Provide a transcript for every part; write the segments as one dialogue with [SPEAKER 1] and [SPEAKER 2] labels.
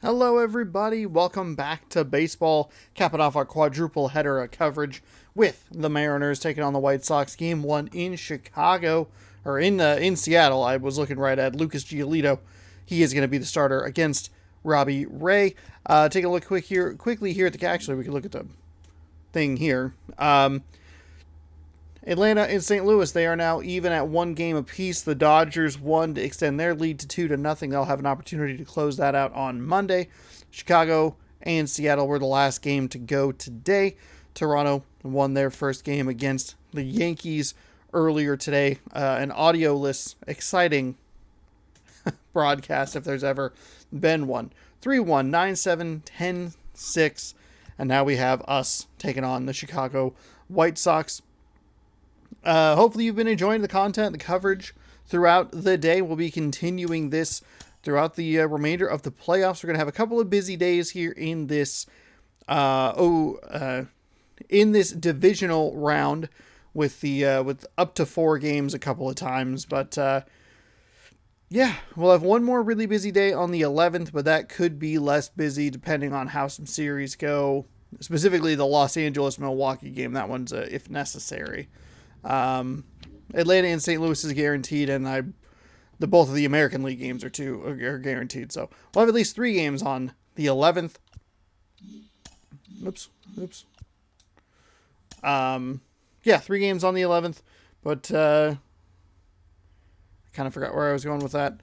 [SPEAKER 1] Hello, everybody. Welcome back to baseball, capping off our quadruple header of coverage with the Mariners taking on the White Sox. Game 1 in Chicago, or in Seattle. I was looking right at Lucas Giolito. He is going to be the starter against Robbie Ray. Take a look quickly here at the. Actually, we can look at the thing here. Atlanta and St. Louis, they are now even at 1 game apiece. The Dodgers won to extend their lead to 2-0. They'll have an opportunity to close that out on Monday. Chicago and Seattle were the last game to go today. Toronto won their first game against the Yankees earlier today. An audio-less, exciting broadcast if there's ever been one. 3-1, 9-7, 10-6. And now we have us taking on the Chicago White Sox. Hopefully you've been enjoying the content, the coverage throughout the day. We'll be continuing this throughout the remainder of the playoffs. We're going to have a couple of busy days here in this divisional round with up to 4 games a couple of times. But yeah, we'll have one more really busy day on the 11th, but that could be less busy depending on how some series go. Specifically the Los Angeles-Milwaukee game. That one's if necessary. Atlanta and St. Louis is guaranteed, and both of the American League games are guaranteed. So we'll have at least 3 games on the 11th. Oops. Yeah, 3 games on the 11th, but I kind of forgot where I was going with that.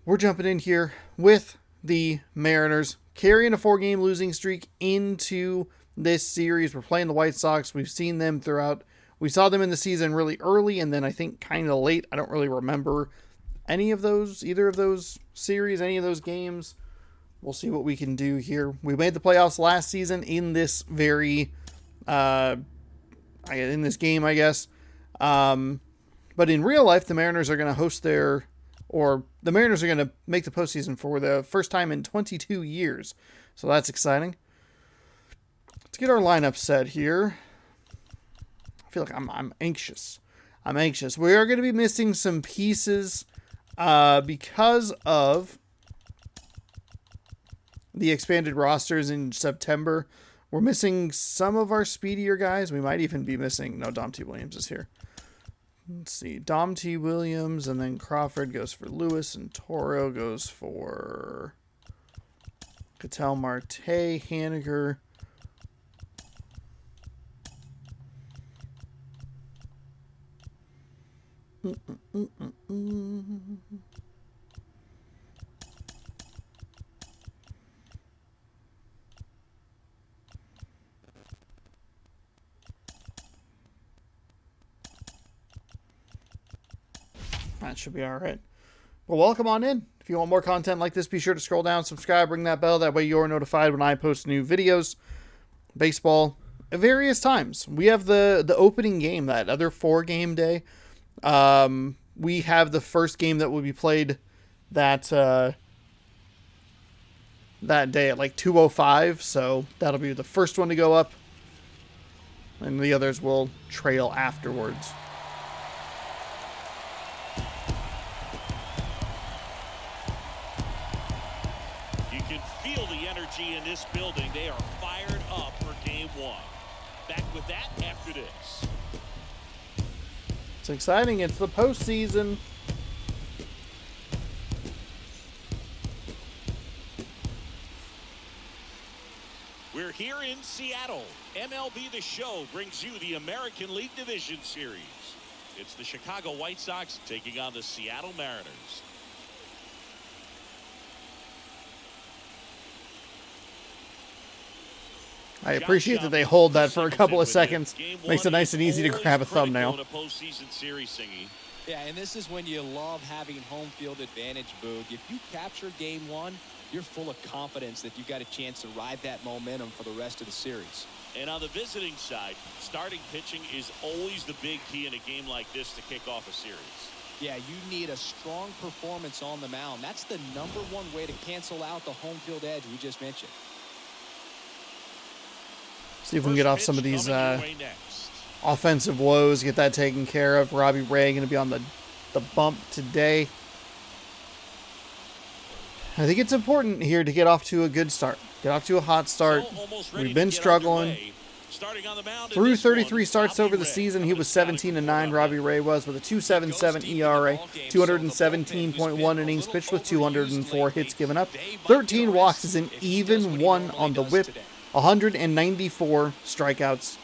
[SPEAKER 1] We're jumping in here with the Mariners carrying a 4-game losing streak into this series. We're playing the White Sox. We've seen them throughout. We saw them in the season really early and then I think kind of late. I don't really remember either of those series, any of those games. We'll see what we can do here. We made the playoffs last season in this in this game, I guess. But in real life, the Mariners are going to the Mariners are going to make the postseason for the first time in 22 years. So that's exciting. Let's get our lineup set here. I feel like I'm anxious. We are going to be missing some pieces because of the expanded rosters in September. We're missing some of our speedier guys. We might even be missing. No, Dom T. Williams is here. Let's see. Dom T. Williams, and then Crawford goes for Lewis, and Toro goes for Ketel Marte, Haniger. That should be all right. Well, welcome on in. If you want more content like this, be sure to scroll down, subscribe, ring that bell. That way you're notified when I post new videos. Baseball at various times. We have the opening game, that other 4-game day. We have the first game that will be played that day at like 2:05, so that'll be the first one to go up, and the others will trail afterwards.
[SPEAKER 2] You can feel the energy in this building. They are fired up for game 1. Back with that after this.
[SPEAKER 1] It's exciting. It's the postseason.
[SPEAKER 2] We're here in Seattle. MLB The Show brings you the American League Division Series. It's the Chicago White Sox taking on the Seattle Mariners.
[SPEAKER 1] I appreciate that they hold that for a couple of seconds. Makes it nice and easy to grab a thumbnail.
[SPEAKER 3] Yeah, and this is when you love having home field advantage, Boog. If you capture game 1, you're full of confidence that you've got a chance to ride that momentum for the rest of the series.
[SPEAKER 2] And on the visiting side, starting pitching is always the big key in a game like this to kick off a series.
[SPEAKER 3] Yeah, you need a strong performance on the mound. That's the #1 way to cancel out the home field edge we just mentioned.
[SPEAKER 1] See if we can get off some of these offensive woes, get that taken care of. Robbie Ray going to be on the bump today. I think it's important here to get off to a good start. Get off to a hot start.
[SPEAKER 2] So almost ready
[SPEAKER 1] We've
[SPEAKER 2] to
[SPEAKER 1] been
[SPEAKER 2] get
[SPEAKER 1] struggling.
[SPEAKER 2] underway. Starting on the mound in
[SPEAKER 1] Through
[SPEAKER 2] this
[SPEAKER 1] 33
[SPEAKER 2] one,
[SPEAKER 1] starts
[SPEAKER 2] Robbie
[SPEAKER 1] over the
[SPEAKER 2] Ray.
[SPEAKER 1] season, he
[SPEAKER 2] Coming
[SPEAKER 1] was
[SPEAKER 2] to the batting
[SPEAKER 1] 17-9.
[SPEAKER 2] for
[SPEAKER 1] Robbie Ray was with a 2.77 ERA, 217.1 innings pitched with 204 hits given up, 13 walks is an even one on the whip, 194 strikeouts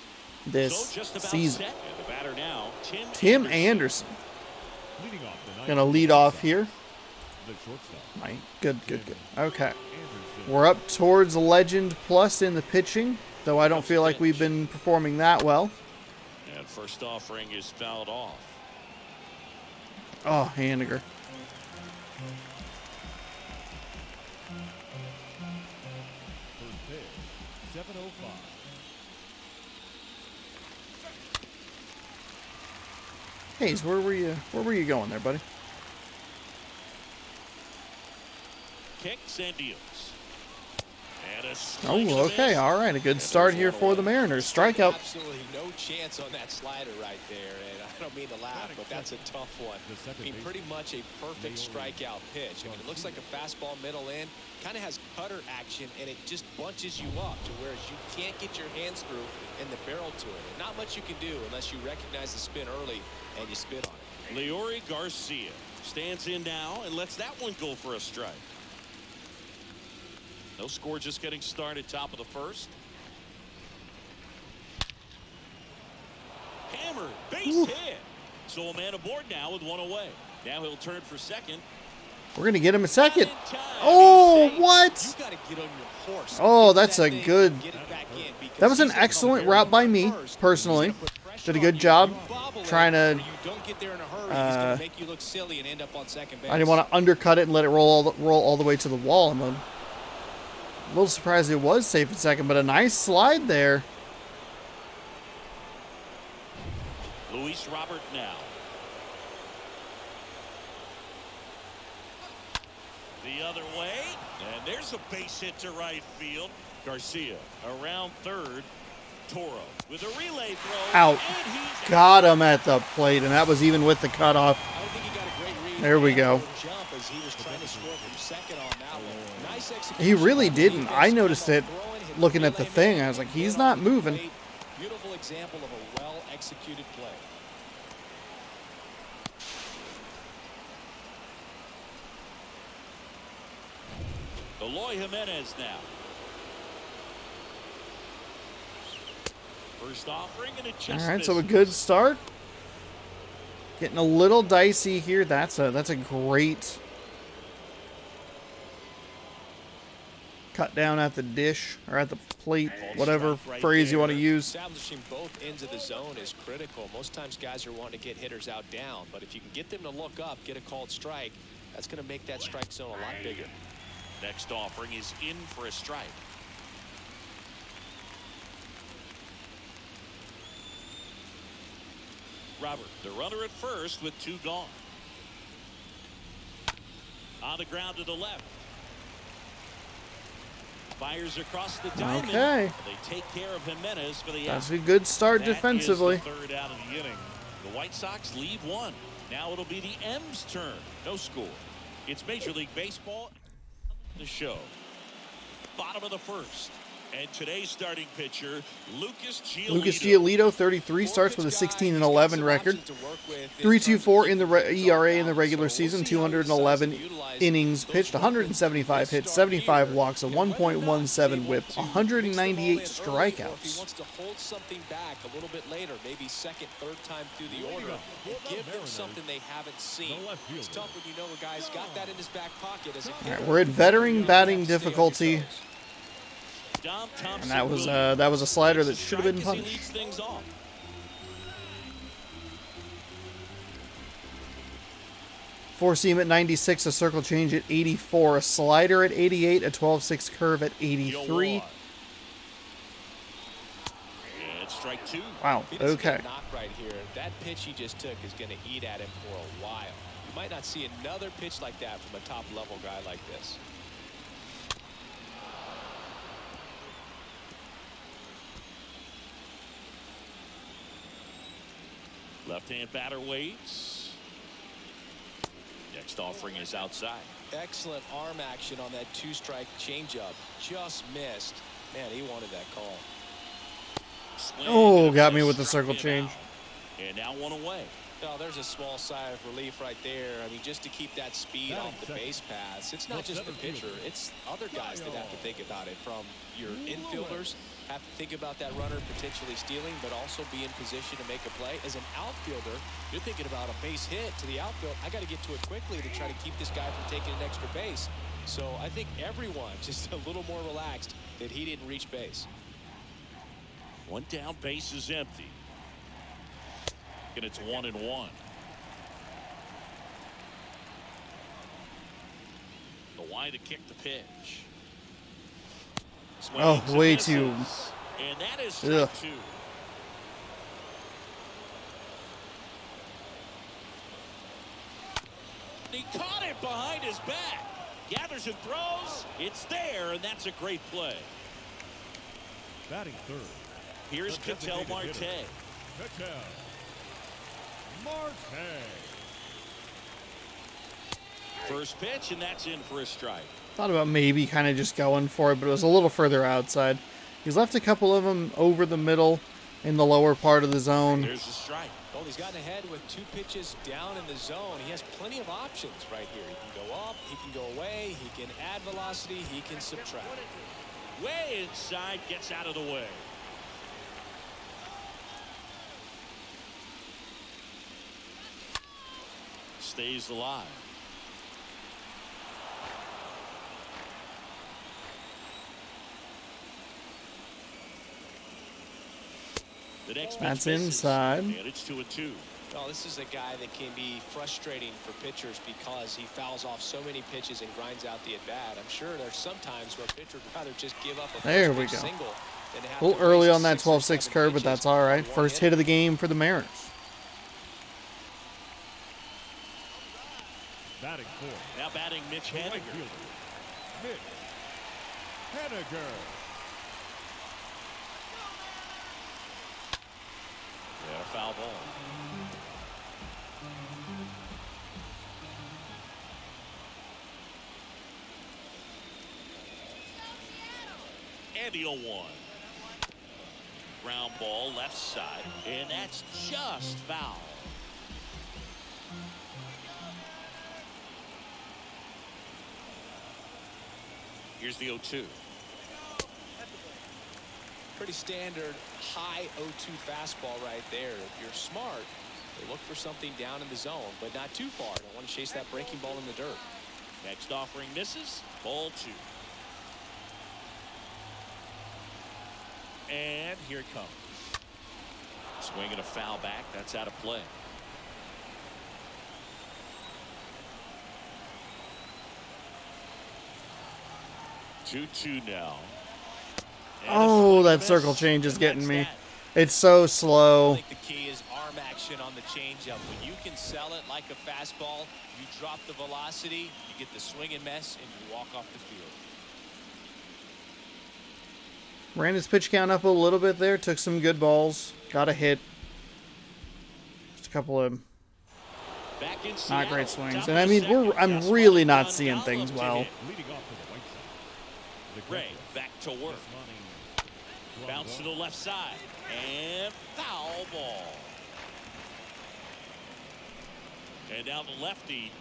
[SPEAKER 1] this season.
[SPEAKER 2] And the batter now,
[SPEAKER 1] Tim Anderson gonna lead off here. Right. Good. Okay. We're up towards Legend Plus in the pitching, though I don't feel like we've been performing that well.
[SPEAKER 2] And first offering is fouled off.
[SPEAKER 1] Oh, Haniger. Hayes, where were you going there, buddy?
[SPEAKER 2] Kicks and deals. And a swing and
[SPEAKER 1] Oh,
[SPEAKER 2] a
[SPEAKER 1] okay,
[SPEAKER 2] miss.
[SPEAKER 1] all right. A good start here for the Mariners. Strikeout.
[SPEAKER 3] Absolutely no chance on that slider right there. And I don't mean to laugh, but that's a tough one. I mean, pretty much a perfect strikeout pitch. I mean, it looks like a fastball middle in. Kind of has cutter action, and it just bunches you up to where you can't get your hands through and the barrel to it. And not much you can do unless you recognize the spin early and you spit on it.
[SPEAKER 2] Leori Garcia stands in now and lets that one go for a strike. No score, just getting started, top of the first. Hammered, base hit. So a man aboard now with one away. Now he'll turn for second.
[SPEAKER 1] We're going to get him a second.
[SPEAKER 2] Not in time.
[SPEAKER 1] Oh,
[SPEAKER 2] He's safe.
[SPEAKER 1] what?
[SPEAKER 3] You got to get on your horse.
[SPEAKER 1] Oh,
[SPEAKER 3] Get
[SPEAKER 1] that's
[SPEAKER 3] that
[SPEAKER 1] a
[SPEAKER 3] thing,
[SPEAKER 1] good...
[SPEAKER 3] get it back in, because
[SPEAKER 1] That was an
[SPEAKER 3] he's gonna
[SPEAKER 1] excellent
[SPEAKER 3] come
[SPEAKER 1] route by
[SPEAKER 3] very
[SPEAKER 1] me,
[SPEAKER 3] first.
[SPEAKER 1] personally.
[SPEAKER 3] He's gonna put pressure
[SPEAKER 1] Did a
[SPEAKER 3] on
[SPEAKER 1] good
[SPEAKER 3] you.
[SPEAKER 1] job
[SPEAKER 3] You bobble it,
[SPEAKER 1] trying to...
[SPEAKER 3] or you don't get there in a hurry. He's gonna make you look silly and end up on second base.
[SPEAKER 1] I didn't want to undercut it and let it roll all the way to the wall. I'm a little surprised it was safe at second, but a nice slide there.
[SPEAKER 2] Luis Robert now. The other way, and there's a base hit to right field. Garcia around third. Toro with a relay throw.
[SPEAKER 1] Out.
[SPEAKER 2] And he's
[SPEAKER 1] Got him at the plate, and that was even with the cutoff.
[SPEAKER 3] I don't think he got a great read.
[SPEAKER 1] There we go.
[SPEAKER 3] Jump as he was trying to score from second on that one. Nice execution.
[SPEAKER 1] He really didn't. I noticed it
[SPEAKER 3] Throwing, hit
[SPEAKER 1] looking
[SPEAKER 3] the
[SPEAKER 1] at the
[SPEAKER 3] relay
[SPEAKER 1] thing.
[SPEAKER 3] middle,
[SPEAKER 1] I was like,
[SPEAKER 3] hit
[SPEAKER 1] he's
[SPEAKER 3] off
[SPEAKER 1] not
[SPEAKER 3] the
[SPEAKER 1] moving.
[SPEAKER 3] plate. Beautiful example of a well-executed play.
[SPEAKER 2] Eloy Jimenez now. First offering and it just
[SPEAKER 1] All right, so a
[SPEAKER 2] misses.
[SPEAKER 1] good start. Getting a little dicey here. That's a great cut down at the dish or at the plate, whatever phrase you want to use.
[SPEAKER 3] Establishing both ends of the zone is critical. Most times guys are wanting to get hitters out down, but if you can get them to look up, get a called strike, that's going to make that strike zone a lot bigger.
[SPEAKER 2] Next offering is in for a strike. Robert, the runner at first with two gone. On the ground to the left. Fires across the diamond.
[SPEAKER 1] Okay.
[SPEAKER 2] They take care of Jimenez for the out.
[SPEAKER 1] That's a good start
[SPEAKER 2] That
[SPEAKER 1] defensively.
[SPEAKER 2] is the third out of the inning. The White Sox lead one. Now it'll be the M's turn. No score. It's Major League Baseball. The show. Bottom of the first. And today's starting pitcher, Lucas Giolito.
[SPEAKER 1] Lucas Giolito, 33, starts with a 16-11 record. 3.24 in the ERA in the regular season, 211 innings pitched, 175 hits, 75 walks, a 1.17 whip, 198
[SPEAKER 3] If he
[SPEAKER 1] strikeouts.
[SPEAKER 3] wants to hold something back a little bit later, maybe second, third time through the order, and give them something they haven't seen. It's tough when you know a guy's got that in his back pocket as a
[SPEAKER 1] All right, we're at veteran batting difficulty,
[SPEAKER 2] Dom Thompson
[SPEAKER 1] and
[SPEAKER 2] Williams.
[SPEAKER 1] that was a slider that
[SPEAKER 2] Takes a
[SPEAKER 1] should have been
[SPEAKER 2] strike as he
[SPEAKER 1] punished.
[SPEAKER 2] leads things off.
[SPEAKER 1] Four seam at 96, a circle change at 84, a slider at 88, a 12-6 curve at 83.
[SPEAKER 2] And strike two.
[SPEAKER 1] Wow,
[SPEAKER 3] If he doesn't get
[SPEAKER 1] okay.
[SPEAKER 3] a knock right here, that pitch he just took is going to eat at him for a while. You might not see another pitch like that from a top-level guy like this.
[SPEAKER 2] Left-hand batter waits. Next Next offering is outside.
[SPEAKER 3] Excellent arm action on that 2-strike changeup. Just missed. Man, he wanted that call.
[SPEAKER 1] Oh, got me with the circle change.
[SPEAKER 2] And now one away.
[SPEAKER 3] Oh, there's a small sigh of relief right there. I mean, just to keep that speed off the base paths. It's not just the pitcher. It's other guys that have to think about it. From your infielders have to think about that runner potentially stealing, but also be in position to make a play. As an outfielder, you're thinking about a base hit to the outfield. I got to get to it quickly to try to keep this guy from taking an extra base. So I think everyone just a little more relaxed that he didn't reach base.
[SPEAKER 2] One down, base is empty. And it's 1-1. The wide to kick the pitch.
[SPEAKER 1] Oh, way too.
[SPEAKER 2] And that is strike 2. He caught it behind his back. Gathers and throws. It's there, and that's a great play.
[SPEAKER 4] Batting third.
[SPEAKER 2] Here's Ketel Marte.
[SPEAKER 4] Ketel Marte.
[SPEAKER 2] First pitch, and that's in for a strike.
[SPEAKER 1] Thought about maybe kind of just going for it, but it was a little further outside. He's left a couple of them over the middle in the lower part of the zone.
[SPEAKER 2] There's a strike.
[SPEAKER 3] Well, he's gotten ahead with 2 pitches down in the zone. He has plenty of options right here. He can go up, he can go away, he can add velocity, he can subtract.
[SPEAKER 2] Way inside, gets out of the way. Stays alive. The next
[SPEAKER 1] That's
[SPEAKER 2] pitch misses,
[SPEAKER 1] inside.
[SPEAKER 2] and it's 2-2.
[SPEAKER 3] Well, this is a guy that can be frustrating for pitchers because he fouls off so many pitches and grinds out the at-bat. I'm sure there's some times where a pitcher would rather just give up a
[SPEAKER 1] There we go.
[SPEAKER 3] single than have
[SPEAKER 1] A little
[SPEAKER 3] to
[SPEAKER 1] early
[SPEAKER 3] waste
[SPEAKER 1] on that
[SPEAKER 3] 6 or
[SPEAKER 1] 12-6
[SPEAKER 3] 7
[SPEAKER 1] curve, but
[SPEAKER 3] pitches
[SPEAKER 1] that's all right.
[SPEAKER 3] for one
[SPEAKER 1] First hit of the game for the Mariners.
[SPEAKER 4] Batting fourth.
[SPEAKER 2] Now batting Mitch
[SPEAKER 4] Right
[SPEAKER 2] Haniger.
[SPEAKER 4] fielder, Mitch Haniger.
[SPEAKER 2] Yeah, foul ball. And the 0-1. Ground ball left side, and that's just foul. Here's the 0-2.
[SPEAKER 3] Pretty standard high 0-2 fastball right there. If you're smart, they look for something down in the zone, but not too far. Don't want to chase that breaking ball in the dirt.
[SPEAKER 2] Next offering misses. Ball 2. And here it comes. Swinging a foul back. That's out of play. Two now.
[SPEAKER 1] Oh, that circle change is getting me. It's so
[SPEAKER 3] I
[SPEAKER 1] slow.
[SPEAKER 3] think the key is arm action on the changeup. When you can sell it like a fastball, you drop the velocity, you get the swing and miss, and you walk off the field.
[SPEAKER 1] Ran his pitch count up a little bit there. Took some good balls. Got a hit. Just a couple of not great swings. And I mean, I'm really not seeing things well.
[SPEAKER 4] Leading off for the White Sox. The
[SPEAKER 2] Ray
[SPEAKER 4] catcher,
[SPEAKER 2] back to work. Bounce to the left side. And foul ball. And now the lefty.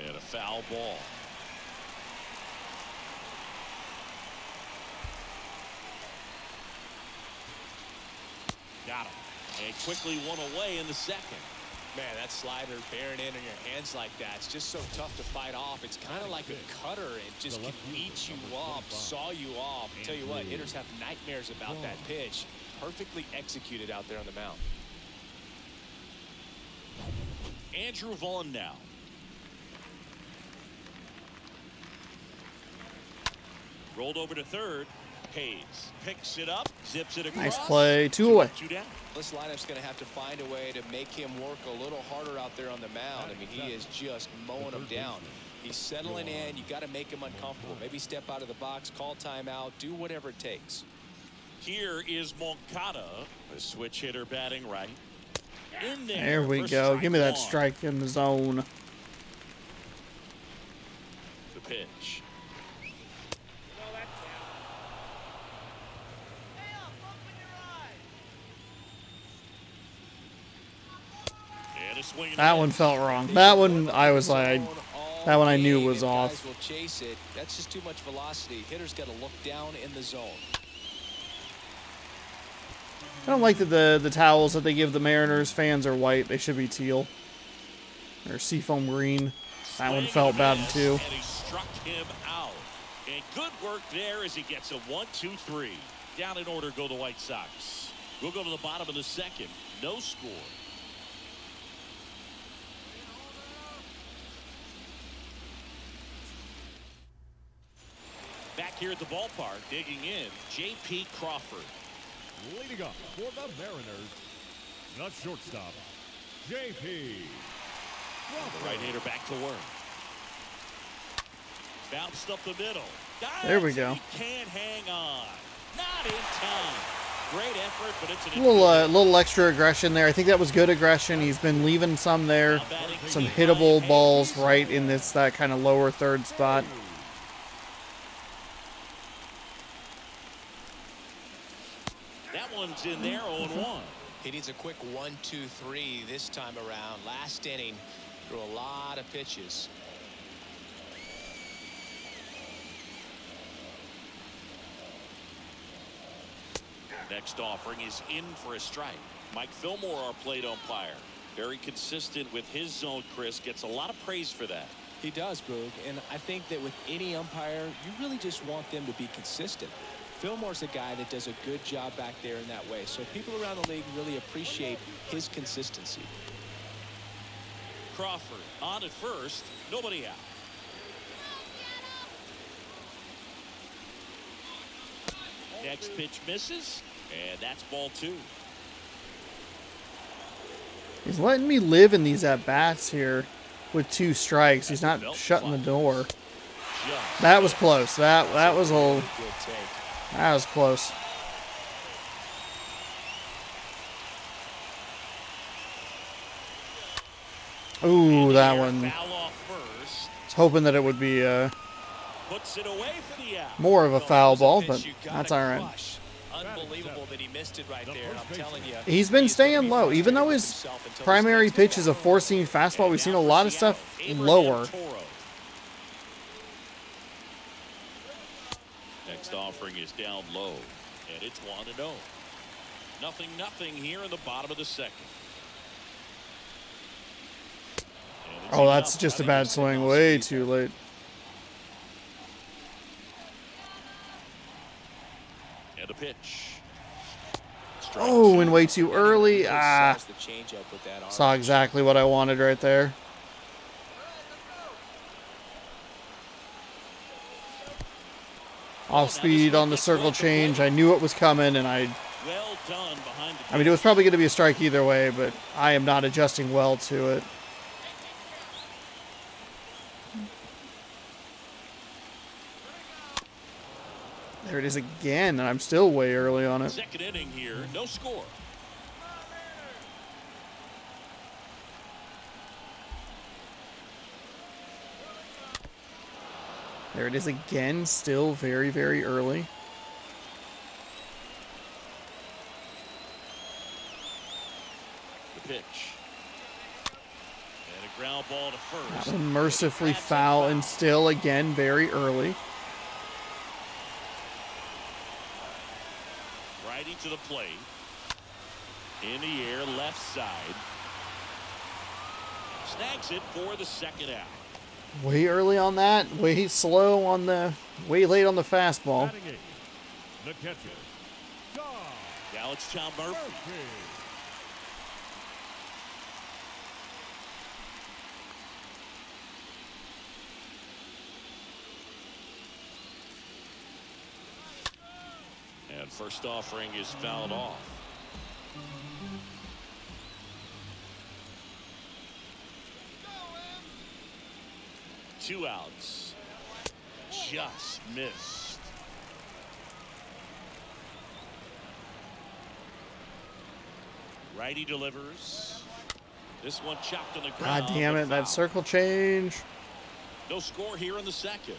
[SPEAKER 2] And a foul ball. Got him. And quickly one away in the second.
[SPEAKER 3] Man, that slider bearing in on your hands like that, it's just so tough to fight off. It's kind of like a cutter. It just can eat you up, saw you off. I tell you what, hitters have nightmares about that pitch. Perfectly executed out there on the mound.
[SPEAKER 2] Andrew Vaughn now. Rolled over to third. Hayes picks it up, zips it across.
[SPEAKER 1] Nice play. 2 away.
[SPEAKER 2] 2 down.
[SPEAKER 3] This lineup's going to have to find a way to make him work a little harder out there on the mound. I mean, he is just mowing them down. He's settling in. You got to make him uncomfortable. Maybe step out of the box, call timeout, do whatever it takes.
[SPEAKER 2] Here is Moncada, a switch hitter batting right. In
[SPEAKER 1] There we
[SPEAKER 2] for
[SPEAKER 1] go.
[SPEAKER 2] strike
[SPEAKER 1] Give me that
[SPEAKER 2] 1.
[SPEAKER 1] strike in the zone.
[SPEAKER 2] pitch. And a swing and a
[SPEAKER 1] That one
[SPEAKER 2] miss.
[SPEAKER 1] felt wrong. That one, I was like, that one I knew was
[SPEAKER 3] If
[SPEAKER 1] off.
[SPEAKER 3] guys will chase it. That's just too much velocity. Hitter's got to look down in the zone.
[SPEAKER 1] I don't like that the towels that they give the Mariners fans are white. They should be teal. Or seafoam green. That one
[SPEAKER 2] Swing
[SPEAKER 1] felt
[SPEAKER 2] and a
[SPEAKER 1] bad
[SPEAKER 2] miss,
[SPEAKER 1] too.
[SPEAKER 2] And he struck him out. And good work there as he gets a 1-2-3. Down in order go the White Sox. We'll go to the bottom of the second. No score. Back here at the ballpark, digging in, J.P. Crawford.
[SPEAKER 4] Leading up for the Mariners, the shortstop, J.P.
[SPEAKER 2] The right-hander back to work. Bounced up the middle.
[SPEAKER 1] There we go.
[SPEAKER 2] He can't hang on. Not in time. Great effort, but it's an
[SPEAKER 1] Little extra aggression there. I think that was good aggression. He's been leaving some there. Some hittable balls right in that kind of lower third spot.
[SPEAKER 2] That one's in there, 0-1.
[SPEAKER 3] He needs a quick 1-2-3 this time around. Last inning, threw a lot of pitches.
[SPEAKER 2] Next offering is in for a strike. Mike Fillmore, our plate umpire. Very consistent with his zone, Chris. Gets a lot of praise for that.
[SPEAKER 3] He does, Boog, and I think that with any umpire, you really just want them to be consistent. Fillmore's a guy that does a good job back there in that way, so people around the league really appreciate his consistency.
[SPEAKER 2] Crawford on at first, nobody out. Next pitch misses, and that's ball 2.
[SPEAKER 1] He's letting me live in these at-bats here with 2 strikes. He's not shutting the door. That was close. That was a little...
[SPEAKER 3] Good take.
[SPEAKER 1] That was close. Ooh, that one.
[SPEAKER 2] Foul off first.
[SPEAKER 1] I was hoping that it would be
[SPEAKER 2] Puts it away for the out.
[SPEAKER 1] more of a foul ball,
[SPEAKER 3] Pitch
[SPEAKER 1] but
[SPEAKER 3] you gotta
[SPEAKER 1] that's all right.
[SPEAKER 3] crush. Unbelievable that he missed it right there. And I'm telling you,
[SPEAKER 1] He's been
[SPEAKER 3] he's gonna
[SPEAKER 1] staying
[SPEAKER 3] be
[SPEAKER 1] low. Even though
[SPEAKER 3] frustrated with
[SPEAKER 1] his
[SPEAKER 3] himself until
[SPEAKER 1] primary
[SPEAKER 3] this next
[SPEAKER 1] pitch is a
[SPEAKER 3] at-bat.
[SPEAKER 1] four-seam fastball, we've seen a lot of stuff lower.
[SPEAKER 2] Next offering is down low, and it's 1-0. 0-0 here in the bottom of the second. And it's
[SPEAKER 1] Oh, that's
[SPEAKER 2] enough.
[SPEAKER 1] just
[SPEAKER 2] I
[SPEAKER 1] a
[SPEAKER 2] think
[SPEAKER 1] bad
[SPEAKER 2] it's
[SPEAKER 1] swing.
[SPEAKER 2] enough
[SPEAKER 1] Way
[SPEAKER 2] speed.
[SPEAKER 1] too late.
[SPEAKER 2] And a pitch.
[SPEAKER 1] Oh, and way too early.
[SPEAKER 3] He
[SPEAKER 1] Ah,
[SPEAKER 3] sells the changeup with that arm.
[SPEAKER 1] saw exactly what I wanted right there. Off speed on the circle change. I knew it was coming, and
[SPEAKER 2] Well done behind the
[SPEAKER 1] I mean, it was probably going to be a strike either way, but I am not adjusting well to it. There it is again, and I'm still way early on it.
[SPEAKER 2] second inning here. No score.
[SPEAKER 1] There it is again, still very, very early.
[SPEAKER 2] The pitch. And a ground ball to first.
[SPEAKER 1] That one mercifully foul, and still again very early.
[SPEAKER 2] Righty to the plate. In the air, left side. Snags it for the second out.
[SPEAKER 1] Way early on that, way slow on the, way late on the fastball.
[SPEAKER 4] Batting eighth, the catcher, John
[SPEAKER 2] Now it's Tom Murphy.
[SPEAKER 4] Murphy.
[SPEAKER 2] And first offering is fouled off. Two outs. Just missed. Righty delivers. This one chopped on the ground.
[SPEAKER 1] God damn
[SPEAKER 2] but
[SPEAKER 1] it, that
[SPEAKER 2] foul.
[SPEAKER 1] circle change.
[SPEAKER 2] No score here in the second.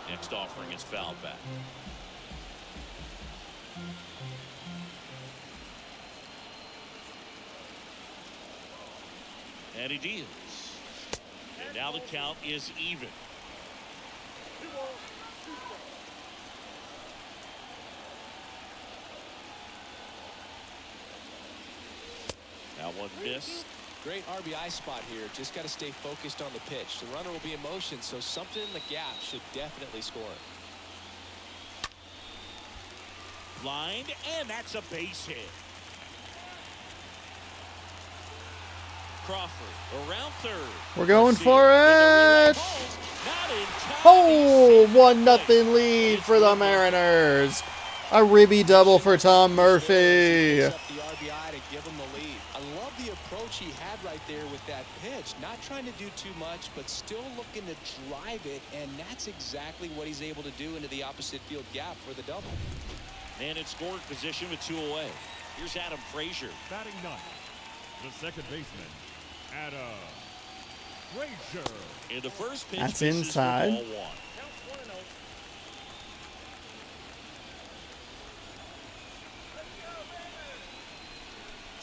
[SPEAKER 2] Next offering is fouled back. And he deals. And now the count is even. That one missed.
[SPEAKER 3] Great RBI spot here. Just got to stay focused on the pitch. The runner will be in motion, so something in the gap should definitely score.
[SPEAKER 2] Lined, and that's a base hit. Crawford around third.
[SPEAKER 1] We're going for it. Oh, 1-0 lead for the Mariners. A ribby double for Tom Murphy.
[SPEAKER 3] The RBI to give him the lead. I love the approach he had right there with that pitch. Not trying to do too much, but still looking to drive it, and that's exactly what he's able to do into the opposite field gap for the double.
[SPEAKER 2] And in scoring position with 2 away. Here's Adam Frazier.
[SPEAKER 4] Batting ninth, the second baseman, Adam Frazier.
[SPEAKER 2] In the first pitch,
[SPEAKER 1] That's
[SPEAKER 2] misses for
[SPEAKER 1] inside.
[SPEAKER 2] ball 1.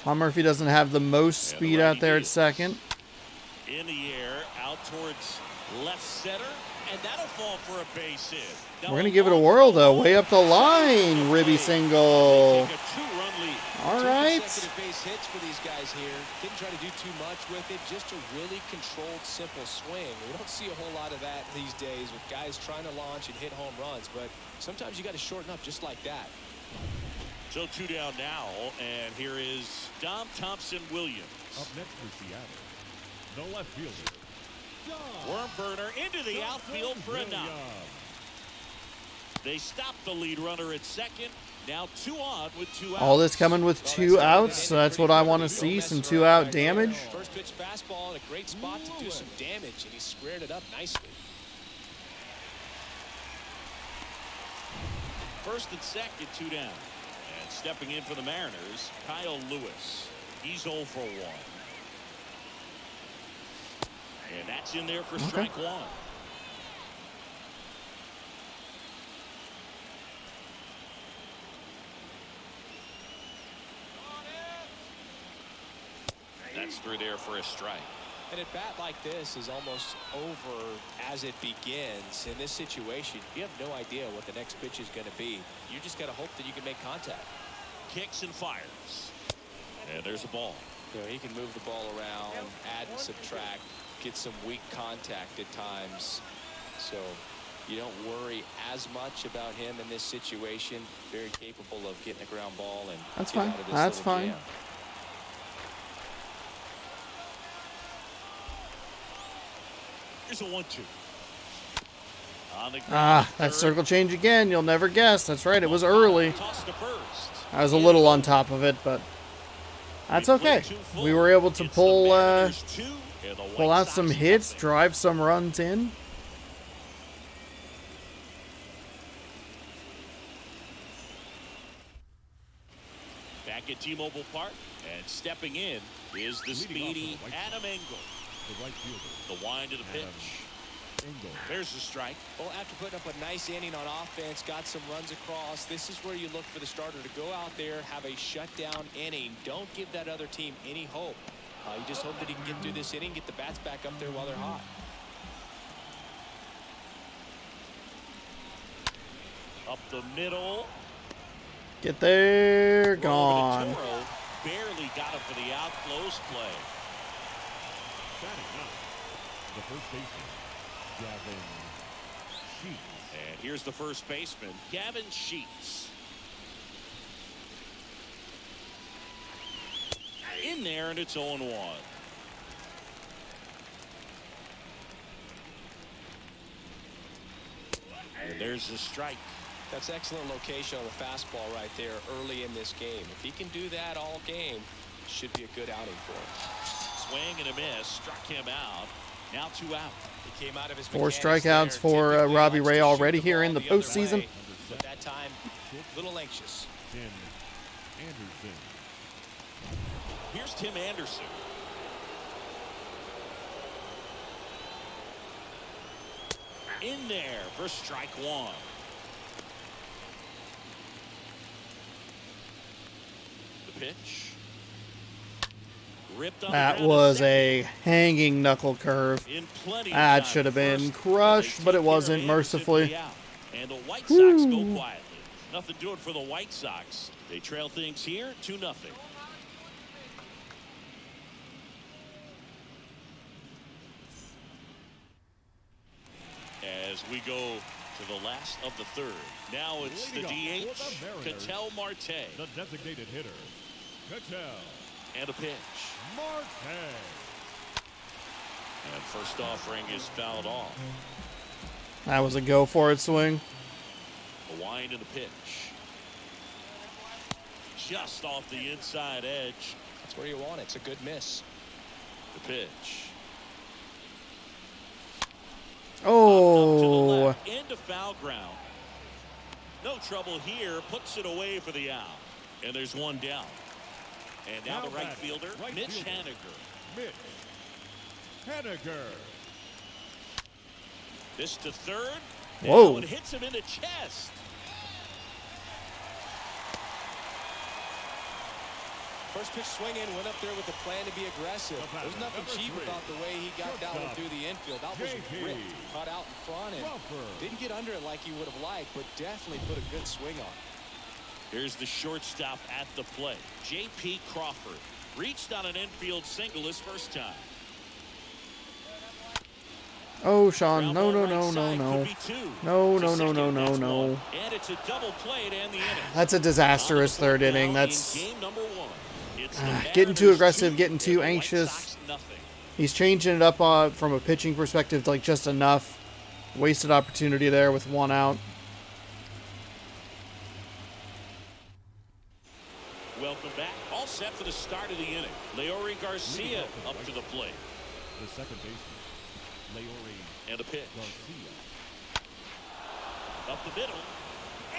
[SPEAKER 1] Tom Murphy doesn't have the most speed out there at second.
[SPEAKER 2] In the air, out towards left center, and that'll fall for a base hit.
[SPEAKER 1] We're going to give it a whirl, though. Way up the line. Ribby single.
[SPEAKER 2] Take a 2-run lead.
[SPEAKER 1] All right.
[SPEAKER 3] Consecutive base hits for these guys here. Didn't try to do too much with it. Just a really controlled, simple swing. We don't see a whole lot of that these days with guys trying to launch and hit home runs. But sometimes you got to shorten up just like that.
[SPEAKER 2] So 2 down now, and here is Dom Thompson-Williams.
[SPEAKER 4] Up next for Seattle, the left fielder,
[SPEAKER 2] Worm burner into the outfield for a knock. They stop the lead runner at second. Now 2 on with 2 outs.
[SPEAKER 1] All this coming with 2 outs. So that's what I want to see. Some 2-out damage.
[SPEAKER 3] First pitch fastball in a great spot to do some damage, and he squared it up nicely.
[SPEAKER 2] First and second, 2 down. And stepping in for the Mariners, Kyle Lewis. He's 0 for 1. And that's in there for strike 1. That's through there for a strike.
[SPEAKER 3] And a bat like this is almost over as it begins. In this situation, you have no idea what the next pitch is going to be. You just got to hope that you can make contact.
[SPEAKER 2] Kicks and fires. And there's a ball.
[SPEAKER 3] You know, he can move the ball around, add and subtract, get some weak contact at times. So you don't worry as much about him in this situation. Very capable of getting a ground ball and
[SPEAKER 1] That's
[SPEAKER 3] get
[SPEAKER 1] fine.
[SPEAKER 3] out of this
[SPEAKER 1] That's
[SPEAKER 3] little
[SPEAKER 1] fine.
[SPEAKER 3] jam.
[SPEAKER 2] Here's a 1-2. On the ground,
[SPEAKER 1] That
[SPEAKER 2] third.
[SPEAKER 1] circle change again. You'll never guess. That's right. It was early.
[SPEAKER 2] Toss to first.
[SPEAKER 1] I was a little on top of it, but that's okay. We were able to pull out some hits, drive some runs in.
[SPEAKER 2] Back at T-Mobile Park, and stepping in is the speedy Adam Engel.
[SPEAKER 4] the right fielder,
[SPEAKER 2] The wind of the pitch.
[SPEAKER 4] Engel.
[SPEAKER 2] There's the strike.
[SPEAKER 3] Well, after putting up a nice inning on offense, got some runs across, this is where you look for the starter to go out there, have a shutdown inning. Don't give that other team any hope. You just hope that he can get through this inning, get the bats back up there while they're hot.
[SPEAKER 2] Up the middle.
[SPEAKER 1] Get there, gone.
[SPEAKER 2] Toro barely got him for the out. Close play.
[SPEAKER 4] Batting ninth, the first baseman, Gavin Sheets.
[SPEAKER 2] And here's the first baseman, Gavin Sheets. In there, and it's 0-1. And there's the strike.
[SPEAKER 3] That's excellent location on the fastball right there early in this game. If he can do that all game, should be a good outing for him.
[SPEAKER 2] Swing and a miss, struck him out. Now 2 out.
[SPEAKER 3] He came out of his
[SPEAKER 1] 4
[SPEAKER 3] mechanics
[SPEAKER 1] strikeouts
[SPEAKER 3] there.
[SPEAKER 1] for
[SPEAKER 3] Typically
[SPEAKER 1] Robbie
[SPEAKER 3] likes
[SPEAKER 1] Ray
[SPEAKER 3] to
[SPEAKER 1] already
[SPEAKER 3] shoot
[SPEAKER 1] here in the
[SPEAKER 3] ball other
[SPEAKER 1] postseason.
[SPEAKER 3] way, but that time, a little anxious.
[SPEAKER 4] Tim Anderson.
[SPEAKER 2] Here's Tim Anderson. In there for strike one. The pitch. Ripped on the
[SPEAKER 1] That
[SPEAKER 2] ground
[SPEAKER 1] was
[SPEAKER 2] to
[SPEAKER 1] a hanging knuckle curve.
[SPEAKER 2] in plenty of
[SPEAKER 1] That
[SPEAKER 2] time
[SPEAKER 1] should have
[SPEAKER 2] at
[SPEAKER 1] been
[SPEAKER 2] first,
[SPEAKER 1] crushed, but
[SPEAKER 2] they
[SPEAKER 1] it
[SPEAKER 2] take care
[SPEAKER 1] wasn't,
[SPEAKER 2] of Anderson for
[SPEAKER 1] mercifully.
[SPEAKER 2] the out. And the White Sox go quietly. Nothing doing for the White Sox. They trail things here 2-0. As we go to the last of the third. Now it's the
[SPEAKER 4] Leading off
[SPEAKER 2] DH,
[SPEAKER 4] for the Mariners,
[SPEAKER 2] Ketel Marte.
[SPEAKER 4] The designated hitter, Ketel
[SPEAKER 2] And a pitch.
[SPEAKER 4] Marte.
[SPEAKER 2] And first offering is fouled off.
[SPEAKER 1] That was a go for it swing.
[SPEAKER 2] A wind and the pitch. Just off the inside edge.
[SPEAKER 3] That's where you want it. It's a good miss.
[SPEAKER 2] The pitch.
[SPEAKER 1] Oh,
[SPEAKER 2] Left, into foul ground. No trouble here. Puts it away for the out. And there's one down. And now the right fielder, Mitch Haniger.
[SPEAKER 4] Mitch Haniger.
[SPEAKER 2] This to third.
[SPEAKER 1] Whoa.
[SPEAKER 2] And it hits him in the chest.
[SPEAKER 3] First pitch swinging, went up there with a plan to be aggressive. There's nothing cheap about the way he got that one through the infield. That was ripped, cut out in front, and didn't get under it like he would have liked, but definitely put a good swing on.
[SPEAKER 2] Here's the shortstop at the plate. J.P. Crawford reached on an infield single his first time.
[SPEAKER 1] oh, Sean, no, no,
[SPEAKER 2] Ground
[SPEAKER 1] no,
[SPEAKER 2] ball
[SPEAKER 1] no,
[SPEAKER 2] right side
[SPEAKER 1] no.
[SPEAKER 2] could be two.
[SPEAKER 1] No,
[SPEAKER 2] To
[SPEAKER 1] no, no,
[SPEAKER 2] second,
[SPEAKER 1] no, no,
[SPEAKER 2] that's
[SPEAKER 1] no.
[SPEAKER 2] one. And it's a double play to end the inning.
[SPEAKER 1] That's a disastrous third inning. That's getting too aggressive, getting too anxious. He's changing it up from a pitching perspective to like just enough. Wasted opportunity there with one out.
[SPEAKER 2] Welcome back. All set for the start of the inning. Leori Garcia up to the plate.
[SPEAKER 4] The second baseman, Leori
[SPEAKER 2] And a pitch.
[SPEAKER 4] Garcia.
[SPEAKER 2] Up the middle.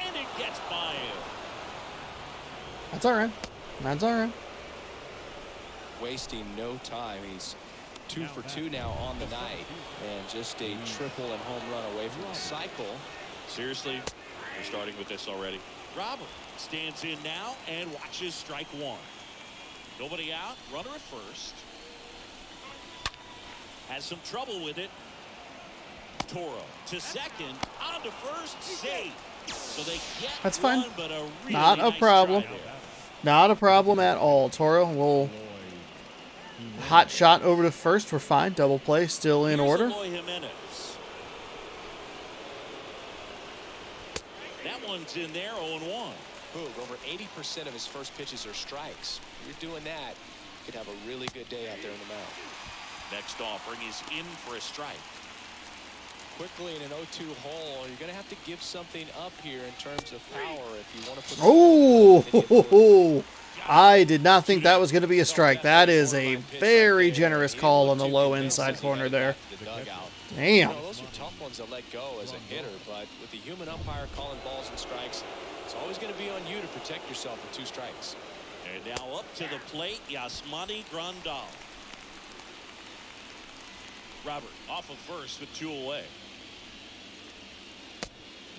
[SPEAKER 2] And it gets by him.
[SPEAKER 1] That's all right. That's all right.
[SPEAKER 3] Wasting no time. He's 2 for 2 now on the night, and just a triple and home run away from the cycle.
[SPEAKER 2] Seriously, we're starting with this already. Robert stands in now and watches strike one. Nobody out. Runner at first. Has some trouble with it. Toro to second. On to first. Safe. So they get
[SPEAKER 1] That's fine.
[SPEAKER 2] one, but a really
[SPEAKER 1] Not a
[SPEAKER 2] nice
[SPEAKER 1] problem.
[SPEAKER 2] try there.
[SPEAKER 1] Not a problem at all. Toro will hot shot over to first. We're fine. Double play still in
[SPEAKER 2] Here's
[SPEAKER 1] order.
[SPEAKER 2] Eloy Jimenez. That one's in there, 0-1.
[SPEAKER 3] Boog, over 80% of his first pitches are strikes. If you're doing that, you could have a really good day out there in the mound.
[SPEAKER 2] Next offering is in for a strike.
[SPEAKER 3] Quickly in an 0-2 hole, you're going to have to give something up here in terms of power if you want to put.
[SPEAKER 1] Oh, I did not think that was going to be a strike. That is a very generous call on the low inside corner there. Damn.
[SPEAKER 3] Those are tough ones to let go as a hitter, but with the human umpire calling balls and strikes, it's always going to be on you to protect yourself with 2 strikes.
[SPEAKER 2] And now up to the plate, Yasmani Grandal. Robert off of first with 2 away.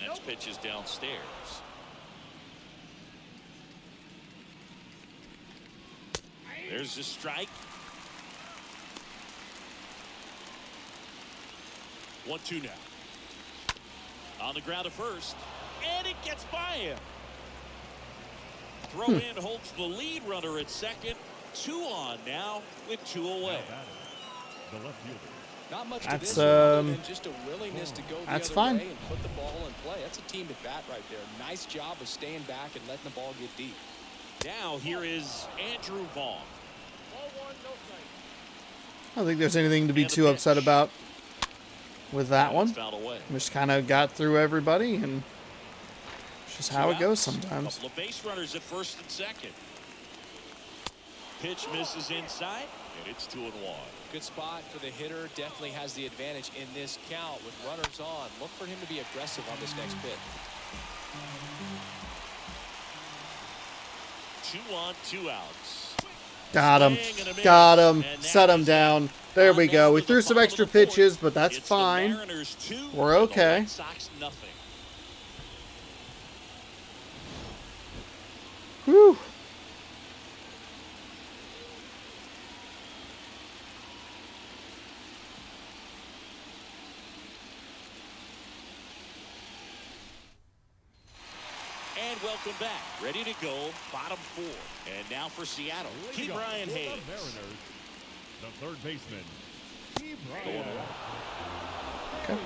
[SPEAKER 2] Next pitch is downstairs. There's the strike. 1-2 now. On the ground at first. And it gets by him. Throw in holds the lead runner at second. 2 on now with 2 away.
[SPEAKER 4] The left fielder.
[SPEAKER 3] Not much
[SPEAKER 1] That's,
[SPEAKER 3] to this other than just a willingness to go the
[SPEAKER 1] that's
[SPEAKER 3] other
[SPEAKER 1] fine.
[SPEAKER 3] way and put the ball in play. That's a team at bat right there. Nice job of staying back and letting the ball get deep.
[SPEAKER 2] Now here is Andrew Vaughn.
[SPEAKER 1] I don't think there's anything to be too upset about with that one.
[SPEAKER 2] Fouled away.
[SPEAKER 1] Just kind of got through everybody, and it's just how it goes sometimes.
[SPEAKER 2] Couple of base runners at first and second. Pitch misses inside, and it's 2-1.
[SPEAKER 3] Good spot for the hitter. Definitely has the advantage in this count with runners on. Look for him to be aggressive on this next pitch.
[SPEAKER 2] 2 on, 2 outs.
[SPEAKER 1] Got him.
[SPEAKER 2] Swing and a miss.
[SPEAKER 1] Got him.
[SPEAKER 2] And now
[SPEAKER 1] Set him
[SPEAKER 2] he's
[SPEAKER 1] down. There
[SPEAKER 2] on
[SPEAKER 1] we
[SPEAKER 2] down
[SPEAKER 1] go. We
[SPEAKER 2] to
[SPEAKER 1] threw
[SPEAKER 2] the
[SPEAKER 1] some
[SPEAKER 2] bottom
[SPEAKER 1] extra
[SPEAKER 2] of the fourth.
[SPEAKER 1] pitches, but that's
[SPEAKER 2] It's
[SPEAKER 1] fine.
[SPEAKER 2] The Mariners 2,
[SPEAKER 1] We're
[SPEAKER 2] and the
[SPEAKER 1] okay.
[SPEAKER 2] White Sox nothing.
[SPEAKER 1] Whew.
[SPEAKER 2] And welcome back. Ready to go. Bottom 4. And now for Seattle. Key Brian
[SPEAKER 4] For the
[SPEAKER 2] Hayes.
[SPEAKER 4] Mariners, the third baseman, Key Brian.
[SPEAKER 1] Okay.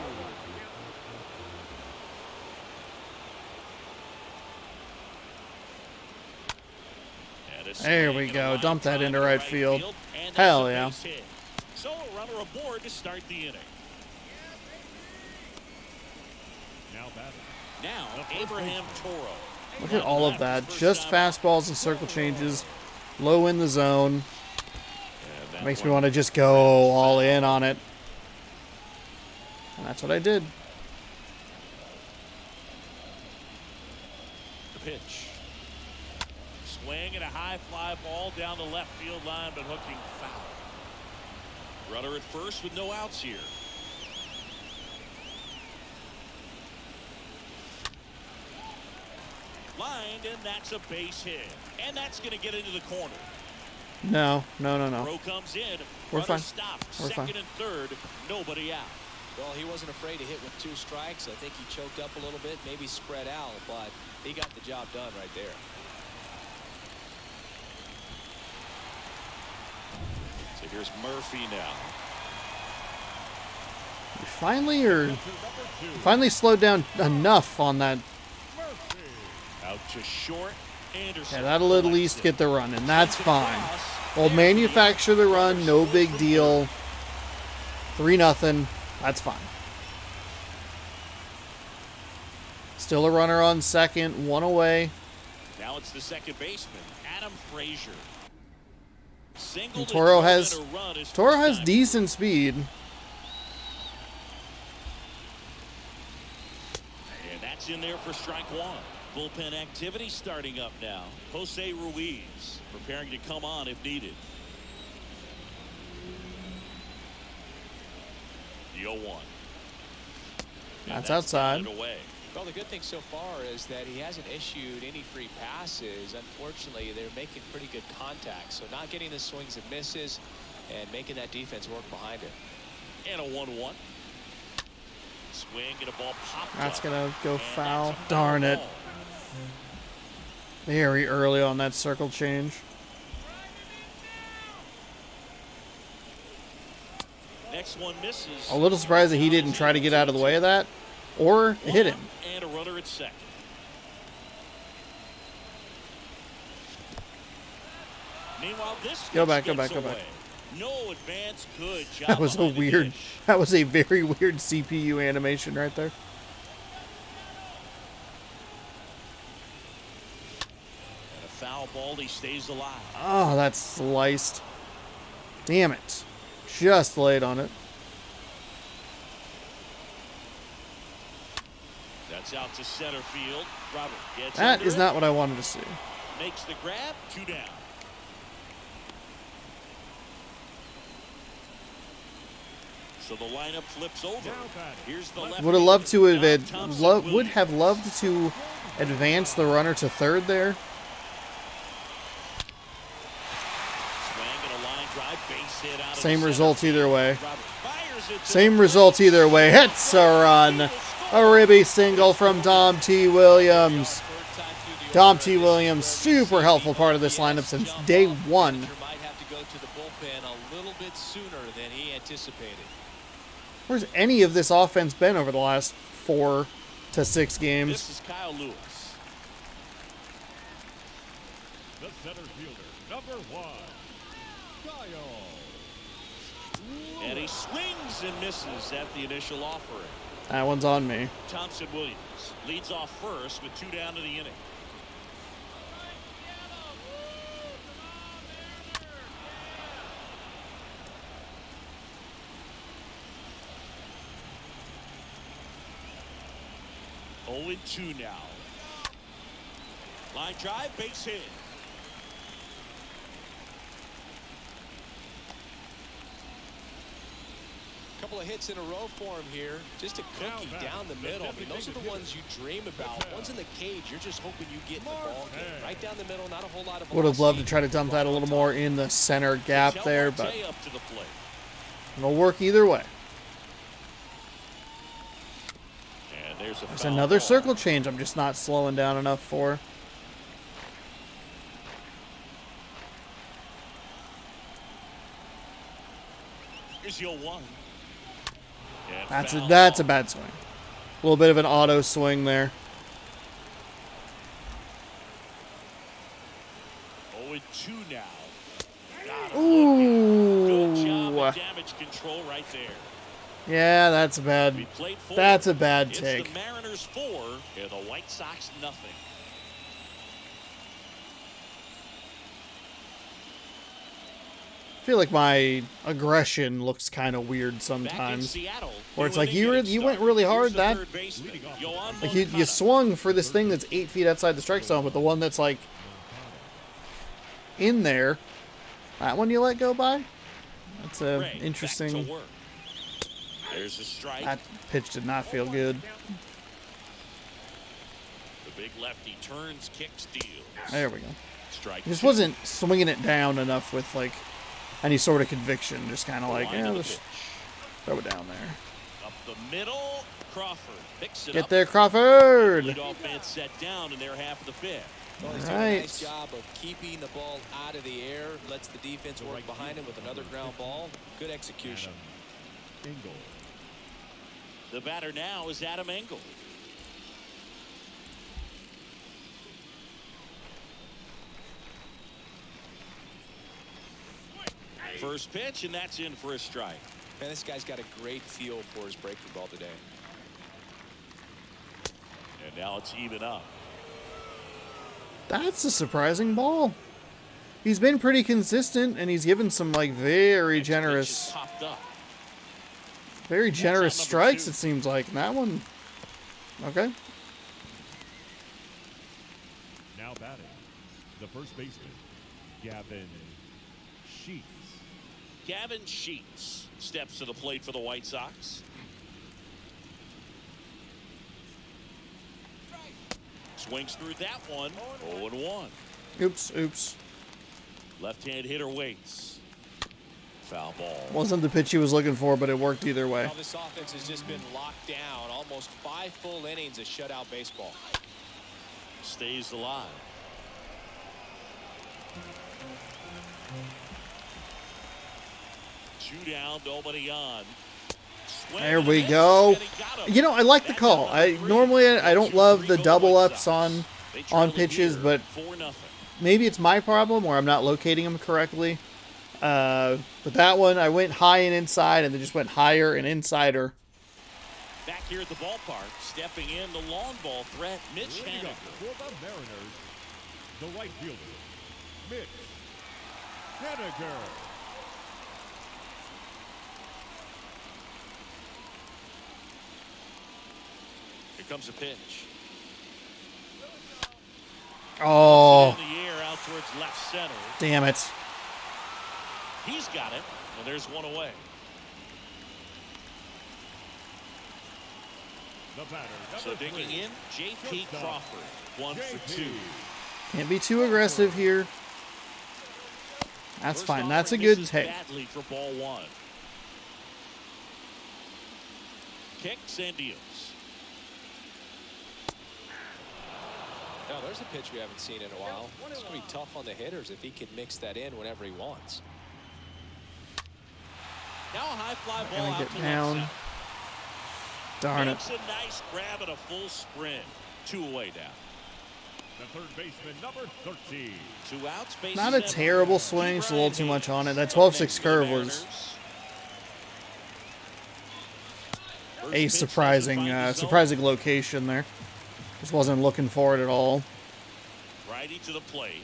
[SPEAKER 2] And a
[SPEAKER 1] There
[SPEAKER 2] swing
[SPEAKER 1] we
[SPEAKER 2] and a
[SPEAKER 1] go.
[SPEAKER 2] line
[SPEAKER 1] Dump that
[SPEAKER 2] drive
[SPEAKER 1] into
[SPEAKER 2] to
[SPEAKER 1] right field.
[SPEAKER 2] And that's
[SPEAKER 1] Hell
[SPEAKER 2] a
[SPEAKER 1] yeah.
[SPEAKER 2] base hit. So a runner aboard to start the inning.
[SPEAKER 4] Now batting.
[SPEAKER 2] Now Abraham Toro.
[SPEAKER 1] Look at all of that. Just fastballs and circle changes. Low in the zone. Makes me want to just go all in on it. And that's what I did.
[SPEAKER 2] The pitch. Swing and a high fly ball down the left field line, but hooking foul. Runner at first with no outs here. Lined, and that's a base hit. And that's going to get into the corner.
[SPEAKER 1] No.
[SPEAKER 2] Throw comes in.
[SPEAKER 1] We're
[SPEAKER 2] Runner
[SPEAKER 1] fine.
[SPEAKER 2] stopped.
[SPEAKER 1] We're
[SPEAKER 2] Second
[SPEAKER 1] fine.
[SPEAKER 2] and third. Nobody out.
[SPEAKER 3] Well, he wasn't afraid to hit with 2 strikes. I think he choked up a little bit, maybe spread out, but he got the job done right there.
[SPEAKER 2] So here's Murphy now.
[SPEAKER 1] Finally slowed down enough on that.
[SPEAKER 2] Out to short. Anderson.
[SPEAKER 1] Yeah, that'll at least get the run, and that's
[SPEAKER 2] Sends it
[SPEAKER 1] fine.
[SPEAKER 2] across.
[SPEAKER 1] We'll
[SPEAKER 2] There's
[SPEAKER 1] manufacture the run, no big deal. 3-0. That's fine. Still a runner on second, 1 away.
[SPEAKER 2] Now it's the second baseman, Adam Frazier. Single
[SPEAKER 1] And
[SPEAKER 2] to
[SPEAKER 1] Toro
[SPEAKER 2] third
[SPEAKER 1] has
[SPEAKER 2] and a run his
[SPEAKER 1] Toro
[SPEAKER 2] first
[SPEAKER 1] has
[SPEAKER 2] time.
[SPEAKER 1] decent speed.
[SPEAKER 2] And that's in there for strike 1. Bullpen activity starting up now. Jose Ruiz preparing to come on if needed. The 0-1. And
[SPEAKER 1] That's outside.
[SPEAKER 2] batted away.
[SPEAKER 3] Well, the good thing so far is that he hasn't issued any free passes. Unfortunately, they're making pretty good contact. So not getting the swings and misses and making that defense work behind it.
[SPEAKER 2] And a 1-1. Swing and a ball popped
[SPEAKER 1] That's
[SPEAKER 2] up.
[SPEAKER 1] gonna go
[SPEAKER 2] And
[SPEAKER 1] foul.
[SPEAKER 2] that's a foul
[SPEAKER 1] Darn it.
[SPEAKER 2] ball.
[SPEAKER 1] Very early on that circle change.
[SPEAKER 2] Next one misses.
[SPEAKER 1] A little surprised that he didn't try to get out of the way of that or hit him.
[SPEAKER 2] And a runner at second. Meanwhile, this
[SPEAKER 1] Go back,
[SPEAKER 2] pitch
[SPEAKER 1] go back,
[SPEAKER 2] gets
[SPEAKER 1] go back.
[SPEAKER 2] away. No advance. Good job.
[SPEAKER 1] That was a
[SPEAKER 2] behind the
[SPEAKER 1] weird,
[SPEAKER 2] dish.
[SPEAKER 1] that was a very weird CPU animation right there.
[SPEAKER 2] And a foul ball. He stays alive.
[SPEAKER 1] Oh, that's sliced. Damn it. Just laid on it.
[SPEAKER 2] That's out to center field. Robert gets
[SPEAKER 1] That
[SPEAKER 2] under
[SPEAKER 1] is
[SPEAKER 2] it.
[SPEAKER 1] not what I wanted to see.
[SPEAKER 2] Makes the grab. 2 down. So the lineup flips over. Here's the left.
[SPEAKER 1] Would have loved to
[SPEAKER 2] fielder,
[SPEAKER 1] have
[SPEAKER 2] John Thompson
[SPEAKER 1] would have loved to advance the runner to third there.
[SPEAKER 2] Swing and a line drive, base hit out of
[SPEAKER 1] Same
[SPEAKER 2] the
[SPEAKER 1] results
[SPEAKER 2] center
[SPEAKER 1] either
[SPEAKER 2] field.
[SPEAKER 1] way.
[SPEAKER 2] Robert fires it to
[SPEAKER 1] Same
[SPEAKER 2] the
[SPEAKER 1] results either way. Hits a run. A ribby single from Dom T. Williams. Dom T. Williams, super helpful part of this lineup since day one.
[SPEAKER 3] Might have to go to the bullpen a little bit sooner than he anticipated.
[SPEAKER 1] Where's any of this offense been over the last 4 to 6 games?
[SPEAKER 2] This is Kyle Lewis.
[SPEAKER 4] The center fielder, number 1, Kyle.
[SPEAKER 2] And he swings and misses at the initial offering.
[SPEAKER 1] That one's on me.
[SPEAKER 2] Thompson Williams leads off first with 2 down to the inning. Oh, 2 now. Line drive, base hit.
[SPEAKER 3] couple of hits in a row for him here. Just a cookie down the middle. I mean, those are the ones you dream about. Ones in the cage, you're just hoping you get in the ball game. Right down the middle, not a whole lot of velocity.
[SPEAKER 1] Would have loved to try to dump that a little more in the center gap there, but it'll work either way.
[SPEAKER 2] And there's
[SPEAKER 1] another circle change I'm just not slowing down enough for.
[SPEAKER 2] Here's your 1.
[SPEAKER 1] That's a bad swing. A little bit of an auto swing there.
[SPEAKER 2] 0-2 now.
[SPEAKER 1] Ooh.
[SPEAKER 2] Good job of damage control right there.
[SPEAKER 1] Yeah, that's a bad. That's a bad take.
[SPEAKER 2] It's the Mariners 4 and the White Sox nothing.
[SPEAKER 1] I feel like my aggression looks kind of weird sometimes, where it's like you went really hard. That like you swung for this thing that's 8 feet outside the strike zone, but the one that's like in there, that one you let go by. That's a interesting.
[SPEAKER 2] There's a strike.
[SPEAKER 1] That pitch did not feel good.
[SPEAKER 2] The big lefty turns, kicks, deals.
[SPEAKER 1] There we go.
[SPEAKER 2] Strike.
[SPEAKER 1] He just wasn't swinging it down enough with like any sort of conviction. Just kind of like, yeah, let's throw it down there.
[SPEAKER 2] Up the middle, Crawford picks it
[SPEAKER 1] Get
[SPEAKER 2] up.
[SPEAKER 1] there, Crawford.
[SPEAKER 2] Leadoff man set down in their half of the 5th.
[SPEAKER 3] Well, he's doing a nice job of keeping the ball out of the air. Lets the defense work behind him with another ground ball. Good execution.
[SPEAKER 4] Engel.
[SPEAKER 2] The batter now is Adam Engel. First pitch, and that's in for a strike.
[SPEAKER 3] Man, this guy's got a great feel for his breaking ball today.
[SPEAKER 2] And now it's even up.
[SPEAKER 1] That's a surprising ball. He's been pretty consistent, and he's given some like very generous strikes, it seems like. And that one, okay.
[SPEAKER 4] Now batting, the first baseman, Gavin Sheets.
[SPEAKER 2] Gavin Sheets steps to the plate for the White Sox. Swings through that one. 0-1.
[SPEAKER 1] Oops.
[SPEAKER 2] Left-hand hitter waits. Foul ball.
[SPEAKER 1] Wasn't the pitch he was looking for, but it worked either way.
[SPEAKER 3] Well, this offense has just been locked down. Almost 5 full innings of shutout baseball.
[SPEAKER 2] Stays alive. Two down, nobody on.
[SPEAKER 1] There we go. You know, I like the call. I don't love the double ups on pitches, but maybe it's my problem or I'm not locating them correctly. But that one, I went high and inside, and then just went higher and insider.
[SPEAKER 2] Back here at the ballpark, stepping in the long ball threat, Mitch Haniger.
[SPEAKER 4] For the Mariners, the right fielder, Mitch Haniger.
[SPEAKER 2] Here comes a pitch.
[SPEAKER 1] Oh,
[SPEAKER 2] in the air out towards left center.
[SPEAKER 1] Damn it.
[SPEAKER 2] He's got it, and there's one away.
[SPEAKER 4] The batter,
[SPEAKER 2] So digging in, J.P. Crawford, 1 for 2.
[SPEAKER 1] Can't be too aggressive here. That's fine. That's a good take.
[SPEAKER 2] Badly for ball 1. Kicks and deals.
[SPEAKER 3] Now, there's a pitch we haven't seen in a while. It's going to be tough on the hitters if he can mix that in whenever he wants.
[SPEAKER 2] Now a high fly ball
[SPEAKER 1] Gonna
[SPEAKER 2] out
[SPEAKER 1] get
[SPEAKER 2] to
[SPEAKER 1] down.
[SPEAKER 2] left center.
[SPEAKER 1] Darn it.
[SPEAKER 2] Makes a nice grab and a full sprint. 2 away now.
[SPEAKER 4] The third baseman, number 13.
[SPEAKER 2] 2 outs.
[SPEAKER 1] Not a terrible swing, just a little too much on it. That 12-6 curve was a surprising location there. Just wasn't looking for it at all.
[SPEAKER 2] Righty to the plate.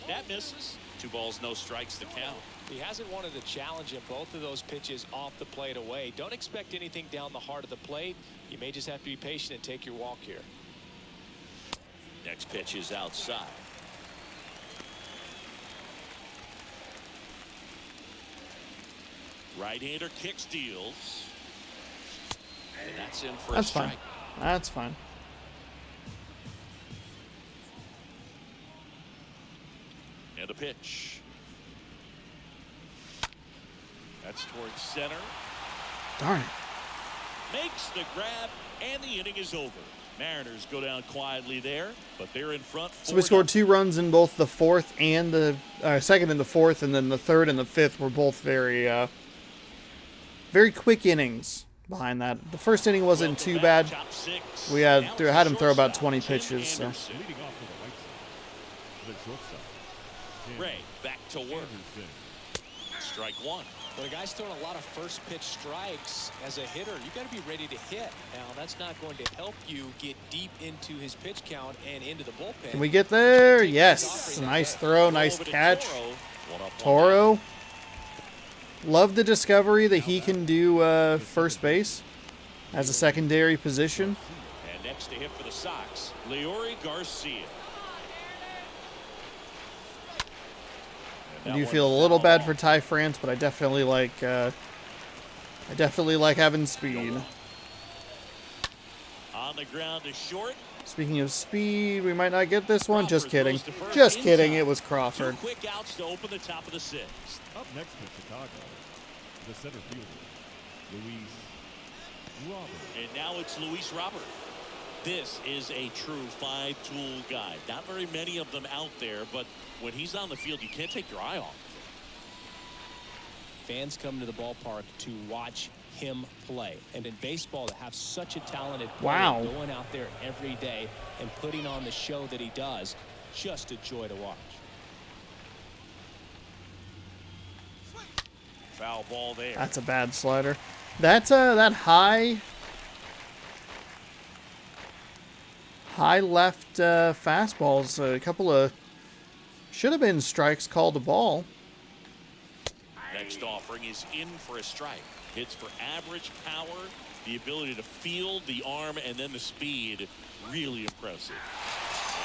[SPEAKER 2] That misses. 2 balls, no strikes to count.
[SPEAKER 3] He hasn't wanted to challenge him. Both of those pitches off the plate away. Don't expect anything down the heart of the plate. You may just have to be patient and take your walk here.
[SPEAKER 2] Next pitch is outside. Right-hander kicks, deals. And that's in for
[SPEAKER 1] That's
[SPEAKER 2] a strike.
[SPEAKER 1] fine. That's fine.
[SPEAKER 2] And a pitch. That's towards center.
[SPEAKER 1] Darn it.
[SPEAKER 2] Makes the grab, and the inning is over. Mariners go down quietly there, but they're in front.
[SPEAKER 1] So we scored 2 runs in both the fourth and the second and the fourth, and then the third and the fifth were both very quick innings behind that. The first inning wasn't too bad. We had him throw about 20 pitches. So.
[SPEAKER 4] Leading off for the White Sox, the shortstop.
[SPEAKER 2] Ray back to work. Strike one.
[SPEAKER 3] But a guy's throwing a lot of first pitch strikes as a hitter. You got to be ready to hit. Now, that's not going to help you get deep into his pitch count and into the bullpen.
[SPEAKER 1] Can we get there? Yes. Nice throw. Nice catch. Toro. Love the discovery that he can do first base as a secondary position.
[SPEAKER 2] And next to hit for the Sox, Leori Garcia.
[SPEAKER 1] I do feel a little bad for Ty France, but I definitely like having speed.
[SPEAKER 2] On the ground is short.
[SPEAKER 1] Speaking of speed, we might not get this one. Just kidding. Just kidding. It was Crawford.
[SPEAKER 2] 2 quick outs to open the top of the 6th.
[SPEAKER 4] Up next for Chicago, the center fielder, Luis Robert.
[SPEAKER 2] And now it's Luis Robert. This is a true 5-tool guy. Not very many of them out there, but when he's on the field, you can't take your eye off.
[SPEAKER 3] Fans come to the ballpark to watch him play. And in baseball, to have such a talented player going out there every day and putting on the show that he does, just a joy to watch.
[SPEAKER 2] Foul ball there.
[SPEAKER 1] That's a bad slider. That's that high left fastballs. A couple of should have been strikes called a ball.
[SPEAKER 2] Next offering is in for a strike. Hits for average power, the ability to field the arm, and then the speed. Really impressive.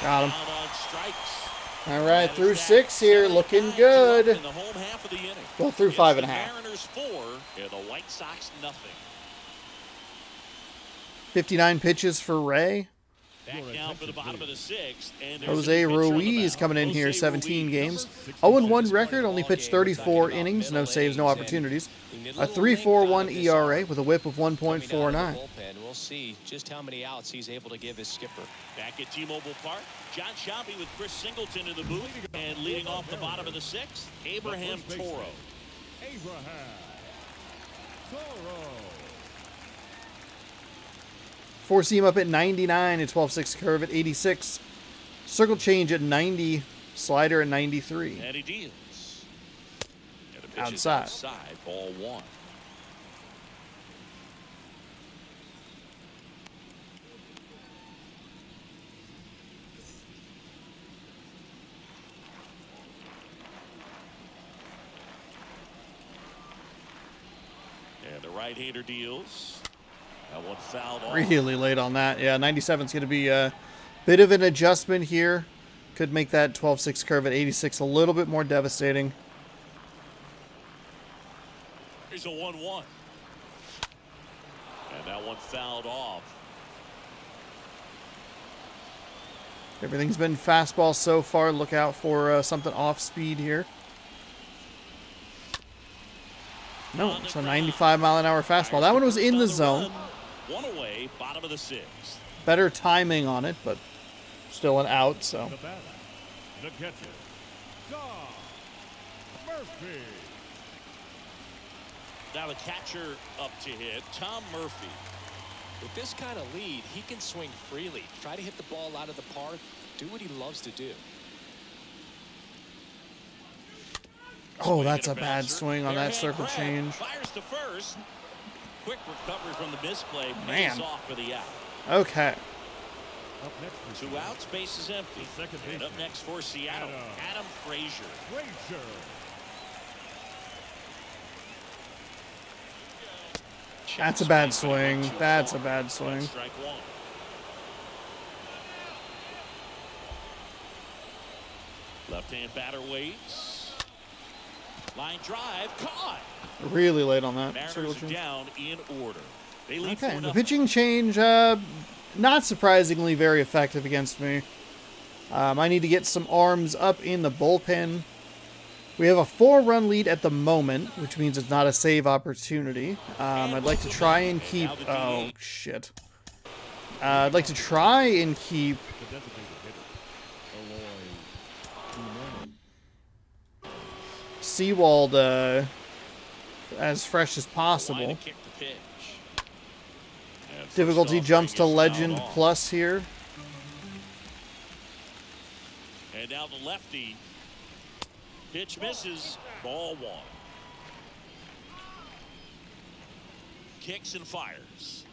[SPEAKER 1] Got him.
[SPEAKER 2] Down on strikes.
[SPEAKER 1] All right, through 6 here, looking good.
[SPEAKER 2] In the home half of the inning.
[SPEAKER 1] Well, through
[SPEAKER 2] It's
[SPEAKER 1] 5.5.
[SPEAKER 2] the Mariners 4 and the White Sox nothing.
[SPEAKER 1] 59 pitches for Ray.
[SPEAKER 2] Back now for the bottom of the 6th. And
[SPEAKER 1] Jose Ruiz coming in here, 17 games. 0-1 record, only pitched 34 innings, no saves, no opportunities. A 3.41 ERA with a whip of 1.49.
[SPEAKER 3] We'll see just how many outs he's able to give his skipper.
[SPEAKER 2] Back at T-Mobile Park, John Shelby with Chris Singleton in the booth. And leading off the bottom of the 6th, Abraham Toro.
[SPEAKER 4] Abraham Toro.
[SPEAKER 1] 4-seam up at 99, a 12-6 curve at 86. Circle change at 90, slider at 93.
[SPEAKER 2] And he deals. And the pitch is
[SPEAKER 1] Outside.
[SPEAKER 2] outside, ball 1. And the right-hander deals. That one fouled off.
[SPEAKER 1] Really late on that. Yeah, 97 is going to be a bit of an adjustment here. Could make that 12-6 curve at 86 a little bit more devastating.
[SPEAKER 2] Here's a 1-1. And that one fouled off.
[SPEAKER 1] Everything's been fastball so far. Look out for something off speed here. No, it's a 95-mile-an-hour fastball. That one was in the zone.
[SPEAKER 2] 1 away, bottom of the 6th.
[SPEAKER 1] Better timing on it, but still an out, so.
[SPEAKER 4] The batter, the catcher, Don Murphy.
[SPEAKER 2] Now the catcher up to hit, Tom Murphy.
[SPEAKER 3] With this kind of lead, he can swing freely. Try to hit the ball out of the park. Do what he loves to do.
[SPEAKER 1] Oh, that's a bad swing on that circle change.
[SPEAKER 2] Fires to first. Quick recovery from the misplay.
[SPEAKER 1] Man.
[SPEAKER 2] Pays off for the out.
[SPEAKER 1] Okay.
[SPEAKER 4] Up next for
[SPEAKER 2] 2 outs, base is empty.
[SPEAKER 4] Second
[SPEAKER 2] And up
[SPEAKER 4] baseman.
[SPEAKER 2] next for Seattle, Adam Frazier.
[SPEAKER 4] Frazier.
[SPEAKER 1] That's a bad swing. That's a bad swing.
[SPEAKER 2] Strike 1. Left-hand batter waits. Line drive, caught.
[SPEAKER 1] Really late on that. Circle
[SPEAKER 2] Mariners are
[SPEAKER 1] change.
[SPEAKER 2] down in order. They lead
[SPEAKER 1] Okay,
[SPEAKER 2] 4-0.
[SPEAKER 1] the pitching change, not surprisingly very effective against me. I need to get some arms up in the bullpen. We have a 4-run lead at the moment, which means it's not a save opportunity. I'd like to try and keep... Oh, shit. I'd like to try and keep...
[SPEAKER 4] The designated hitter, Eloy Jimenez.
[SPEAKER 1] Seawald as fresh as
[SPEAKER 2] Line
[SPEAKER 1] possible.
[SPEAKER 2] to kick the pitch. And first
[SPEAKER 1] Difficulty
[SPEAKER 2] offering
[SPEAKER 1] jumps to
[SPEAKER 2] is fouled
[SPEAKER 1] Legend
[SPEAKER 2] off.
[SPEAKER 1] plus here.
[SPEAKER 2] And now the lefty. Pitch misses. Ball 1. Kicks and fires.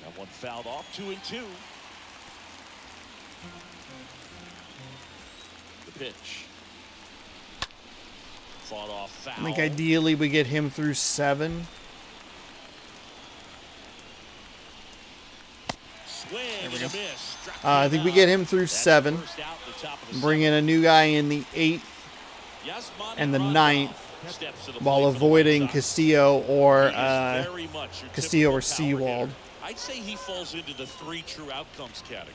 [SPEAKER 2] That one fouled off. 2-2. The pitch. Fought off foul.
[SPEAKER 1] I think ideally we get him through 7.
[SPEAKER 2] Swing and a miss. Struck
[SPEAKER 1] I
[SPEAKER 2] him
[SPEAKER 1] think we
[SPEAKER 2] out.
[SPEAKER 1] get him through
[SPEAKER 2] That's
[SPEAKER 1] 7.
[SPEAKER 2] the first out at the top of the
[SPEAKER 1] Bring in a new guy in the 8th
[SPEAKER 2] Yasmani
[SPEAKER 1] and the
[SPEAKER 2] Randolph
[SPEAKER 1] 9th
[SPEAKER 2] steps to the
[SPEAKER 1] while
[SPEAKER 2] plate for the
[SPEAKER 1] avoiding
[SPEAKER 2] White Sox.
[SPEAKER 1] Castillo or
[SPEAKER 2] He is very much your
[SPEAKER 1] Castillo or
[SPEAKER 2] typical power
[SPEAKER 1] Seawald.
[SPEAKER 2] hitter. I'd say he falls into the 3 true outcomes category.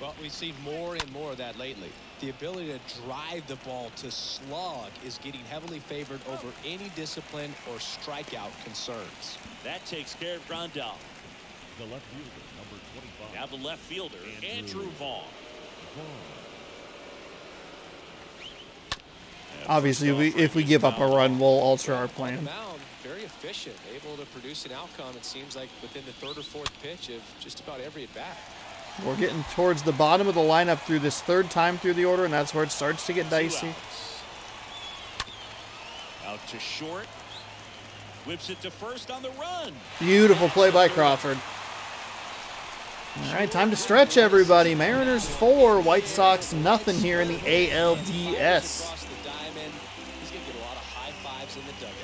[SPEAKER 3] Well, we've seen more and more of that lately. The ability to drive the ball to slug is getting heavily favored over any discipline or strikeout concerns.
[SPEAKER 2] That takes care of Randolph.
[SPEAKER 4] The left fielder, number 25.
[SPEAKER 2] Now the left fielder, Andrew Vaughn. And
[SPEAKER 1] Obviously,
[SPEAKER 2] first
[SPEAKER 1] if we
[SPEAKER 2] offering
[SPEAKER 1] give
[SPEAKER 2] is
[SPEAKER 1] up a
[SPEAKER 2] fouled
[SPEAKER 1] run,
[SPEAKER 2] off.
[SPEAKER 1] we'll alter our
[SPEAKER 3] On the
[SPEAKER 1] plan.
[SPEAKER 3] mound, very efficient, able to produce an outcome, it seems like, within the 3rd or 4th pitch of just about every at-bat.
[SPEAKER 1] We're getting towards the bottom of the lineup through this 3rd time through the order, and that's where it starts to get
[SPEAKER 2] 2
[SPEAKER 1] dicey.
[SPEAKER 2] outs. Out to short. Whips it to first on the run.
[SPEAKER 1] Beautiful play by Crawford. All right, time to stretch, everybody. Mariners 4, White Sox nothing here in the ALDS.
[SPEAKER 3] Across the diamond, he's going to get a lot of high fives in the dugout.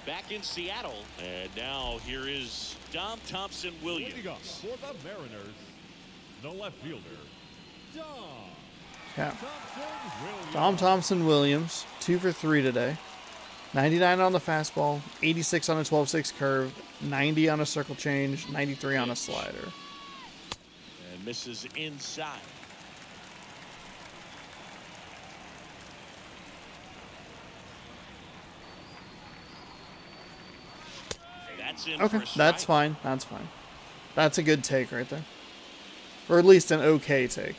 [SPEAKER 2] Back in Seattle. And now here is Dom Thompson-Williams.
[SPEAKER 4] Leading up for the Mariners, the left fielder, Dom
[SPEAKER 1] Yeah.
[SPEAKER 4] Thompson-Williams.
[SPEAKER 1] Dom Thompson-Williams, 2 for 3 today. 99 on the fastball, 86 on a 12-6 curve, 90 on a circle change, 93 on a slider.
[SPEAKER 2] And misses inside. That's in
[SPEAKER 1] Okay,
[SPEAKER 2] for a
[SPEAKER 1] that's
[SPEAKER 2] strike.
[SPEAKER 1] fine. That's fine. That's a good take right there. Or at least an okay take.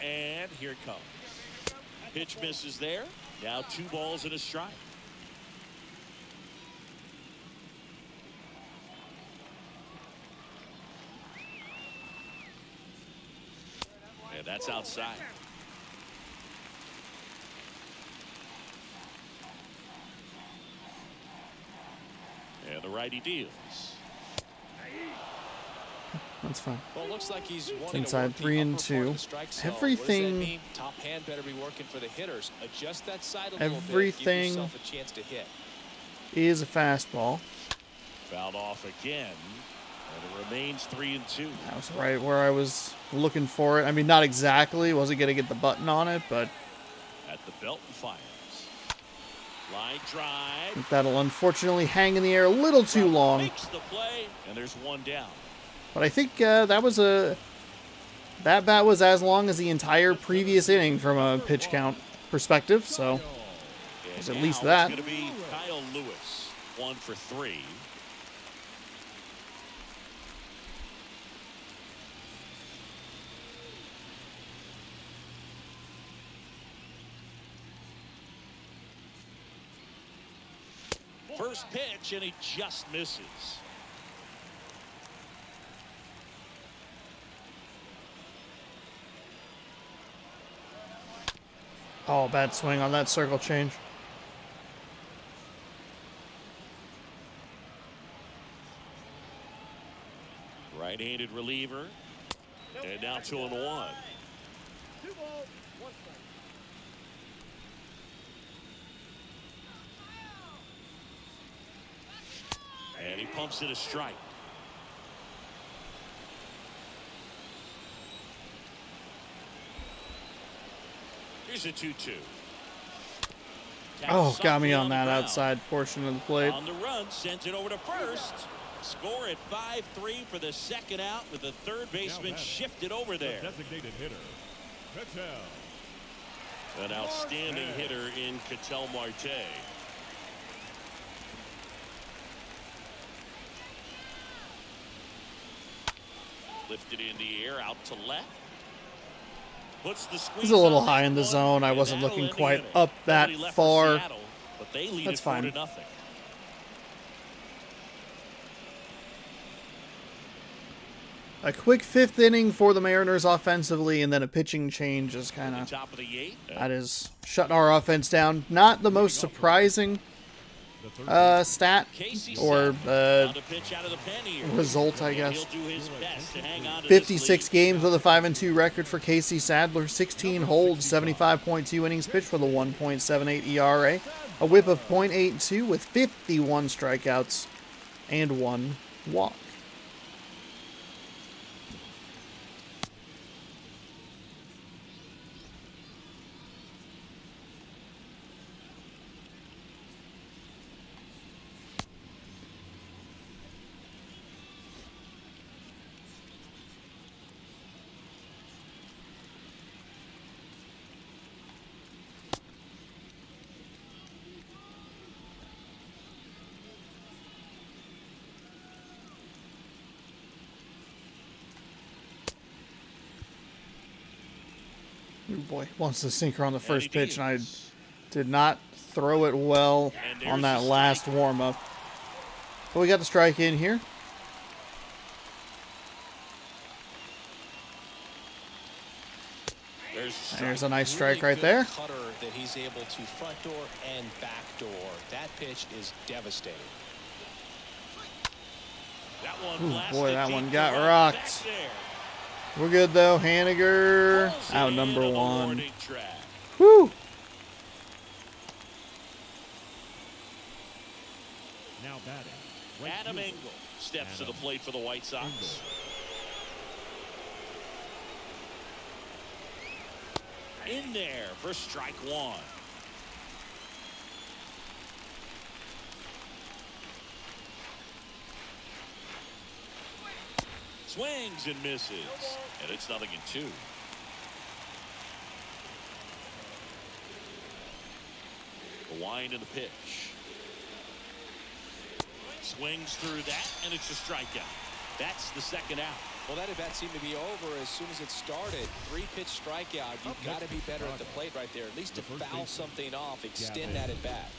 [SPEAKER 2] And here it comes. Pitch misses there. Now 2 balls and a strike. And that's outside. And the righty deals.
[SPEAKER 1] That's fine.
[SPEAKER 3] Well, it looks like he's wanting
[SPEAKER 1] inside,
[SPEAKER 3] to work the
[SPEAKER 1] 3 and
[SPEAKER 3] upper part
[SPEAKER 1] 2.
[SPEAKER 3] of the strike zone.
[SPEAKER 1] Everything-
[SPEAKER 3] What does that mean? Top hand better be working for the hitters. Adjust that side a little bit. Give
[SPEAKER 1] Everything-
[SPEAKER 3] yourself a chance to hit.
[SPEAKER 1] Is a fastball.
[SPEAKER 2] Fouled off again. And it remains 3 and 2.
[SPEAKER 1] That was right where I was looking for it. I mean, not exactly. Wasn't going to get the button on it, but
[SPEAKER 2] At the belt and fires. Line drive.
[SPEAKER 1] I think that'll unfortunately hang in the air a little too long.
[SPEAKER 2] Makes the play. And there's 1 down.
[SPEAKER 1] But I think that bat was as long as the entire previous inning from a pitch count perspective. So
[SPEAKER 2] And
[SPEAKER 1] there's at
[SPEAKER 2] now
[SPEAKER 1] least that.
[SPEAKER 2] It's going to be Kyle Lewis. 1 for 3. First pitch, and he just misses.
[SPEAKER 1] Oh, bad swing on that circle change.
[SPEAKER 2] Right-handed reliever. And now 2-1.
[SPEAKER 5] 2 balls, 1 strike.
[SPEAKER 2] And he pumps it a strike. Here's a 2-2.
[SPEAKER 1] Oh, got me on that outside portion of the plate.
[SPEAKER 2] On the run, sends it over to first. Score at 5-3 for the second out with the third baseman shifted over there.
[SPEAKER 4] Designated hitter, Ketel.
[SPEAKER 2] An outstanding hitter in Ketel Marte. Lifted in the air, out to left. Puts the squeeze.
[SPEAKER 1] He's a little high in the zone. I wasn't looking quite up that far.
[SPEAKER 2] But they lead
[SPEAKER 1] That's
[SPEAKER 2] it
[SPEAKER 1] fine.
[SPEAKER 2] 4-0.
[SPEAKER 1] A quick 5th inning for the Mariners offensively, and then a pitching change is kind of,
[SPEAKER 2] Top of the 8th.
[SPEAKER 1] that is shutting our offense down. Not the most surprising stat or result, I guess. 56 games with a 5-2 record for Casey Sadler. 16 holds, 75.2 innings pitched with a 1.78 ERA. A whip of .82 with 51 strikeouts and 1 walk. Oh boy, wants the sinker on the first pitch, and I did not throw it well on that last warm-up. But we got the strike in here. There's a nice strike right there.
[SPEAKER 3] Cutter that he's able to front door and back door. That pitch is devastating.
[SPEAKER 1] Ooh, boy, that one got rocked. We're good though. Haniger out number 1. Whew.
[SPEAKER 4] Now batting. Right
[SPEAKER 2] Adam
[SPEAKER 4] fielder,
[SPEAKER 2] Engel steps to the plate for the White Sox. In there for strike 1. Swings and misses, and it's 0-2. The wind and the pitch. Swings through that, and it's a strikeout. That's the second out.
[SPEAKER 3] Well, that at bat seemed to be over as soon as it started. 3-pitch strikeout. You've got to be better at the plate right there. At least to foul something off, extend that at bat.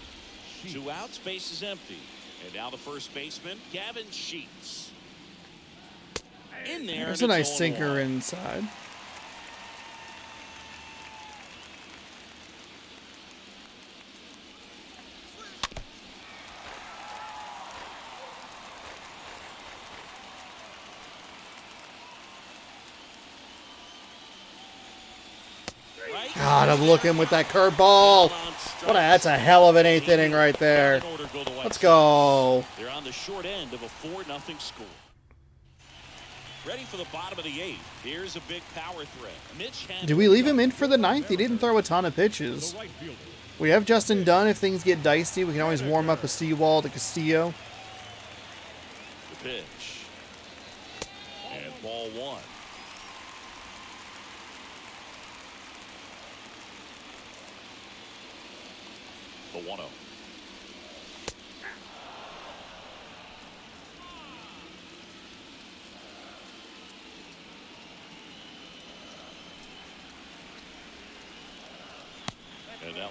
[SPEAKER 2] 2 outs, base is empty. And now the first baseman, Gavin Sheets. In there.
[SPEAKER 1] There's a nice sinker inside. God, I'm looking with that curveball. That's a hell of an 8th inning right there. Let's go.
[SPEAKER 2] They're on the short end of a 4-0 score. Ready for the bottom of the 8th. Here's a big power threat.
[SPEAKER 1] Did we leave him in for the 9th? He didn't throw a ton of pitches. We have Justin Dunn. If things get dicey, we can always warm up a Seawall to Castillo.
[SPEAKER 2] The pitch. And ball 1. The 1-0.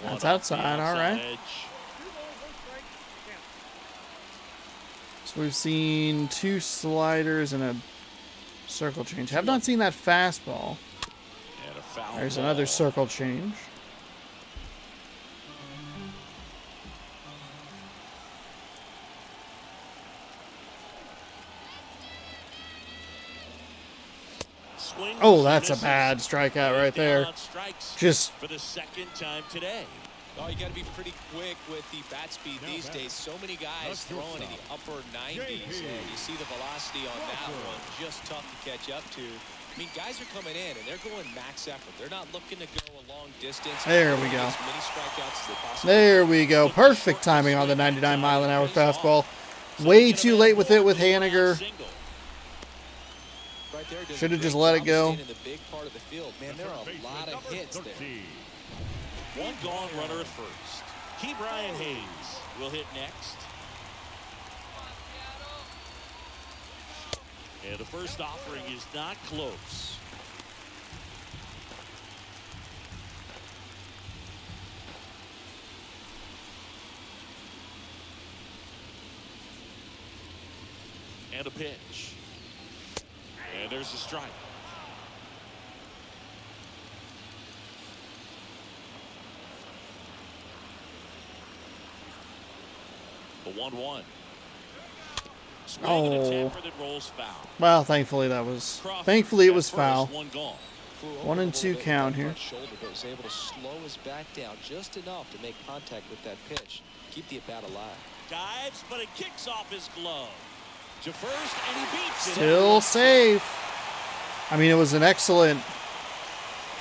[SPEAKER 1] That's outside, all right. So we've seen 2 sliders and a circle change. Have not seen that fastball. There's another circle change.
[SPEAKER 2] swings
[SPEAKER 1] Oh, that's a
[SPEAKER 2] misses.
[SPEAKER 1] bad strikeout right
[SPEAKER 2] Down
[SPEAKER 1] there.
[SPEAKER 2] on strikes
[SPEAKER 1] Just
[SPEAKER 2] for the second time today.
[SPEAKER 3] Oh, you got to be pretty quick with the bat speed these days. So many guys throwing in the upper 90s, and you see the velocity on that one. Just tough to catch up to. I mean, guys are coming in, and they're going max effort. They're not looking to go a long distance.
[SPEAKER 1] There we go.
[SPEAKER 3] As many strikeouts as they possibly
[SPEAKER 1] there we go. Perfect timing on the 99-mile-an-hour fastball. Way too late with it with Haniger.
[SPEAKER 3] Right there, does a
[SPEAKER 1] Should have just
[SPEAKER 3] great
[SPEAKER 1] let it
[SPEAKER 3] job
[SPEAKER 1] go.
[SPEAKER 3] staying in the big part of the field. Man, there are a lot of hits there.
[SPEAKER 2] One gone runner at first. Key Brian Hayes will hit next. And the first offering is not close. And a pitch. And there's a strike. The 1-1. Swing and a tapper that rolls foul.
[SPEAKER 1] Well, thankfully that was.
[SPEAKER 2] Crawford
[SPEAKER 1] Thankfully it
[SPEAKER 2] at
[SPEAKER 1] was
[SPEAKER 2] first,
[SPEAKER 1] foul.
[SPEAKER 2] one gone.
[SPEAKER 1] 1-2 count here.
[SPEAKER 3] Shoulder, but was able to slow his back down just enough to make contact with that pitch. Keep the at-bat alive.
[SPEAKER 2] Dives, but it kicks off his glove. To first, and he beats it.
[SPEAKER 1] Still safe. I mean, it was an excellent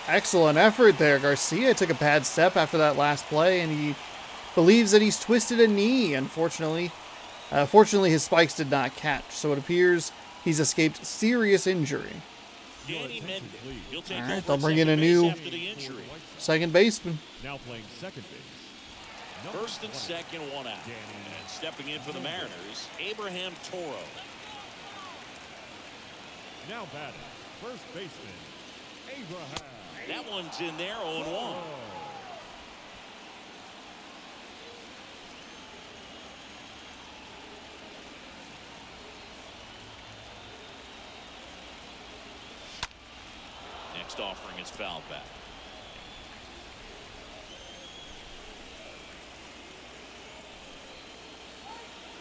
[SPEAKER 1] effort there. Garcia took a bad step after that last play, and he believes that he's twisted a knee. Unfortunately, fortunately his spikes did not catch, so it appears he's escaped serious injury.
[SPEAKER 2] Danny Mendon. He'll take
[SPEAKER 1] All right,
[SPEAKER 2] over
[SPEAKER 1] they'll
[SPEAKER 2] at
[SPEAKER 1] bring in
[SPEAKER 2] second
[SPEAKER 1] a
[SPEAKER 2] base
[SPEAKER 1] new
[SPEAKER 2] after the injury.
[SPEAKER 1] second baseman.
[SPEAKER 4] Now playing second base.
[SPEAKER 2] First and second, one out. And stepping in for the Mariners, Abraham Toro.
[SPEAKER 4] Now batting, first baseman, Abraham.
[SPEAKER 2] That one's in there, 0-1. Next offering is fouled back.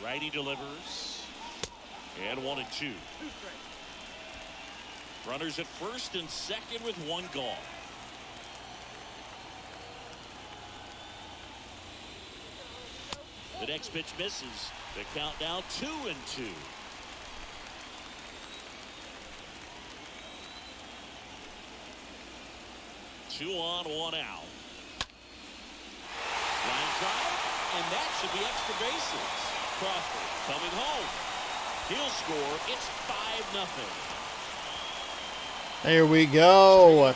[SPEAKER 2] Righty delivers. And 1-2. Runners at first and second with one gone. The next pitch misses. The count now 2-2. Two on, one out. Line drive, and that should be extra bases. Crawford coming home. He'll score. It's 5-0.
[SPEAKER 1] There we go.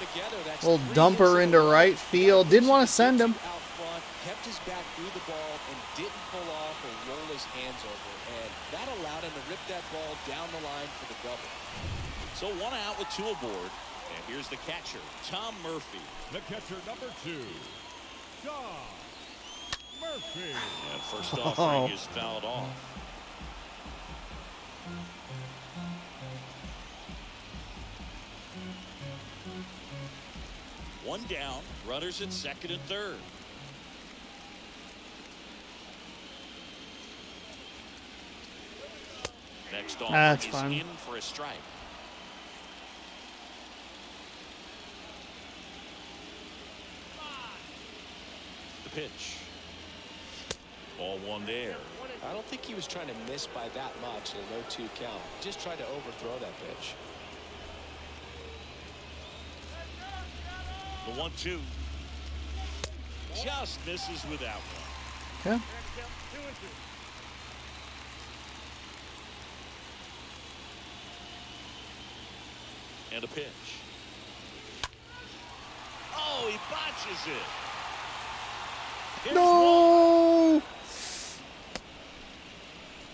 [SPEAKER 1] Little dumper into right field. Didn't want to send him.
[SPEAKER 3] Out front, kept his back through the ball and didn't pull off or roll his hands over. And that allowed him to rip that ball down the line for the double.
[SPEAKER 2] So one out with two aboard. And here's the catcher, Tom Murphy.
[SPEAKER 4] The catcher, number 2, Tom Murphy.
[SPEAKER 2] And first offering is fouled off. One down, runners at second and third. Next offering
[SPEAKER 1] That's
[SPEAKER 2] is
[SPEAKER 1] fine.
[SPEAKER 2] in for a strike. The pitch. Ball one there.
[SPEAKER 3] I don't think he was trying to miss by that much in a 0-2 count. Just tried to overthrow that pitch.
[SPEAKER 2] The 1-2. Just misses with that one.
[SPEAKER 1] Yeah.
[SPEAKER 2] And a pitch. Oh, he botches it. Here's one.
[SPEAKER 1] No!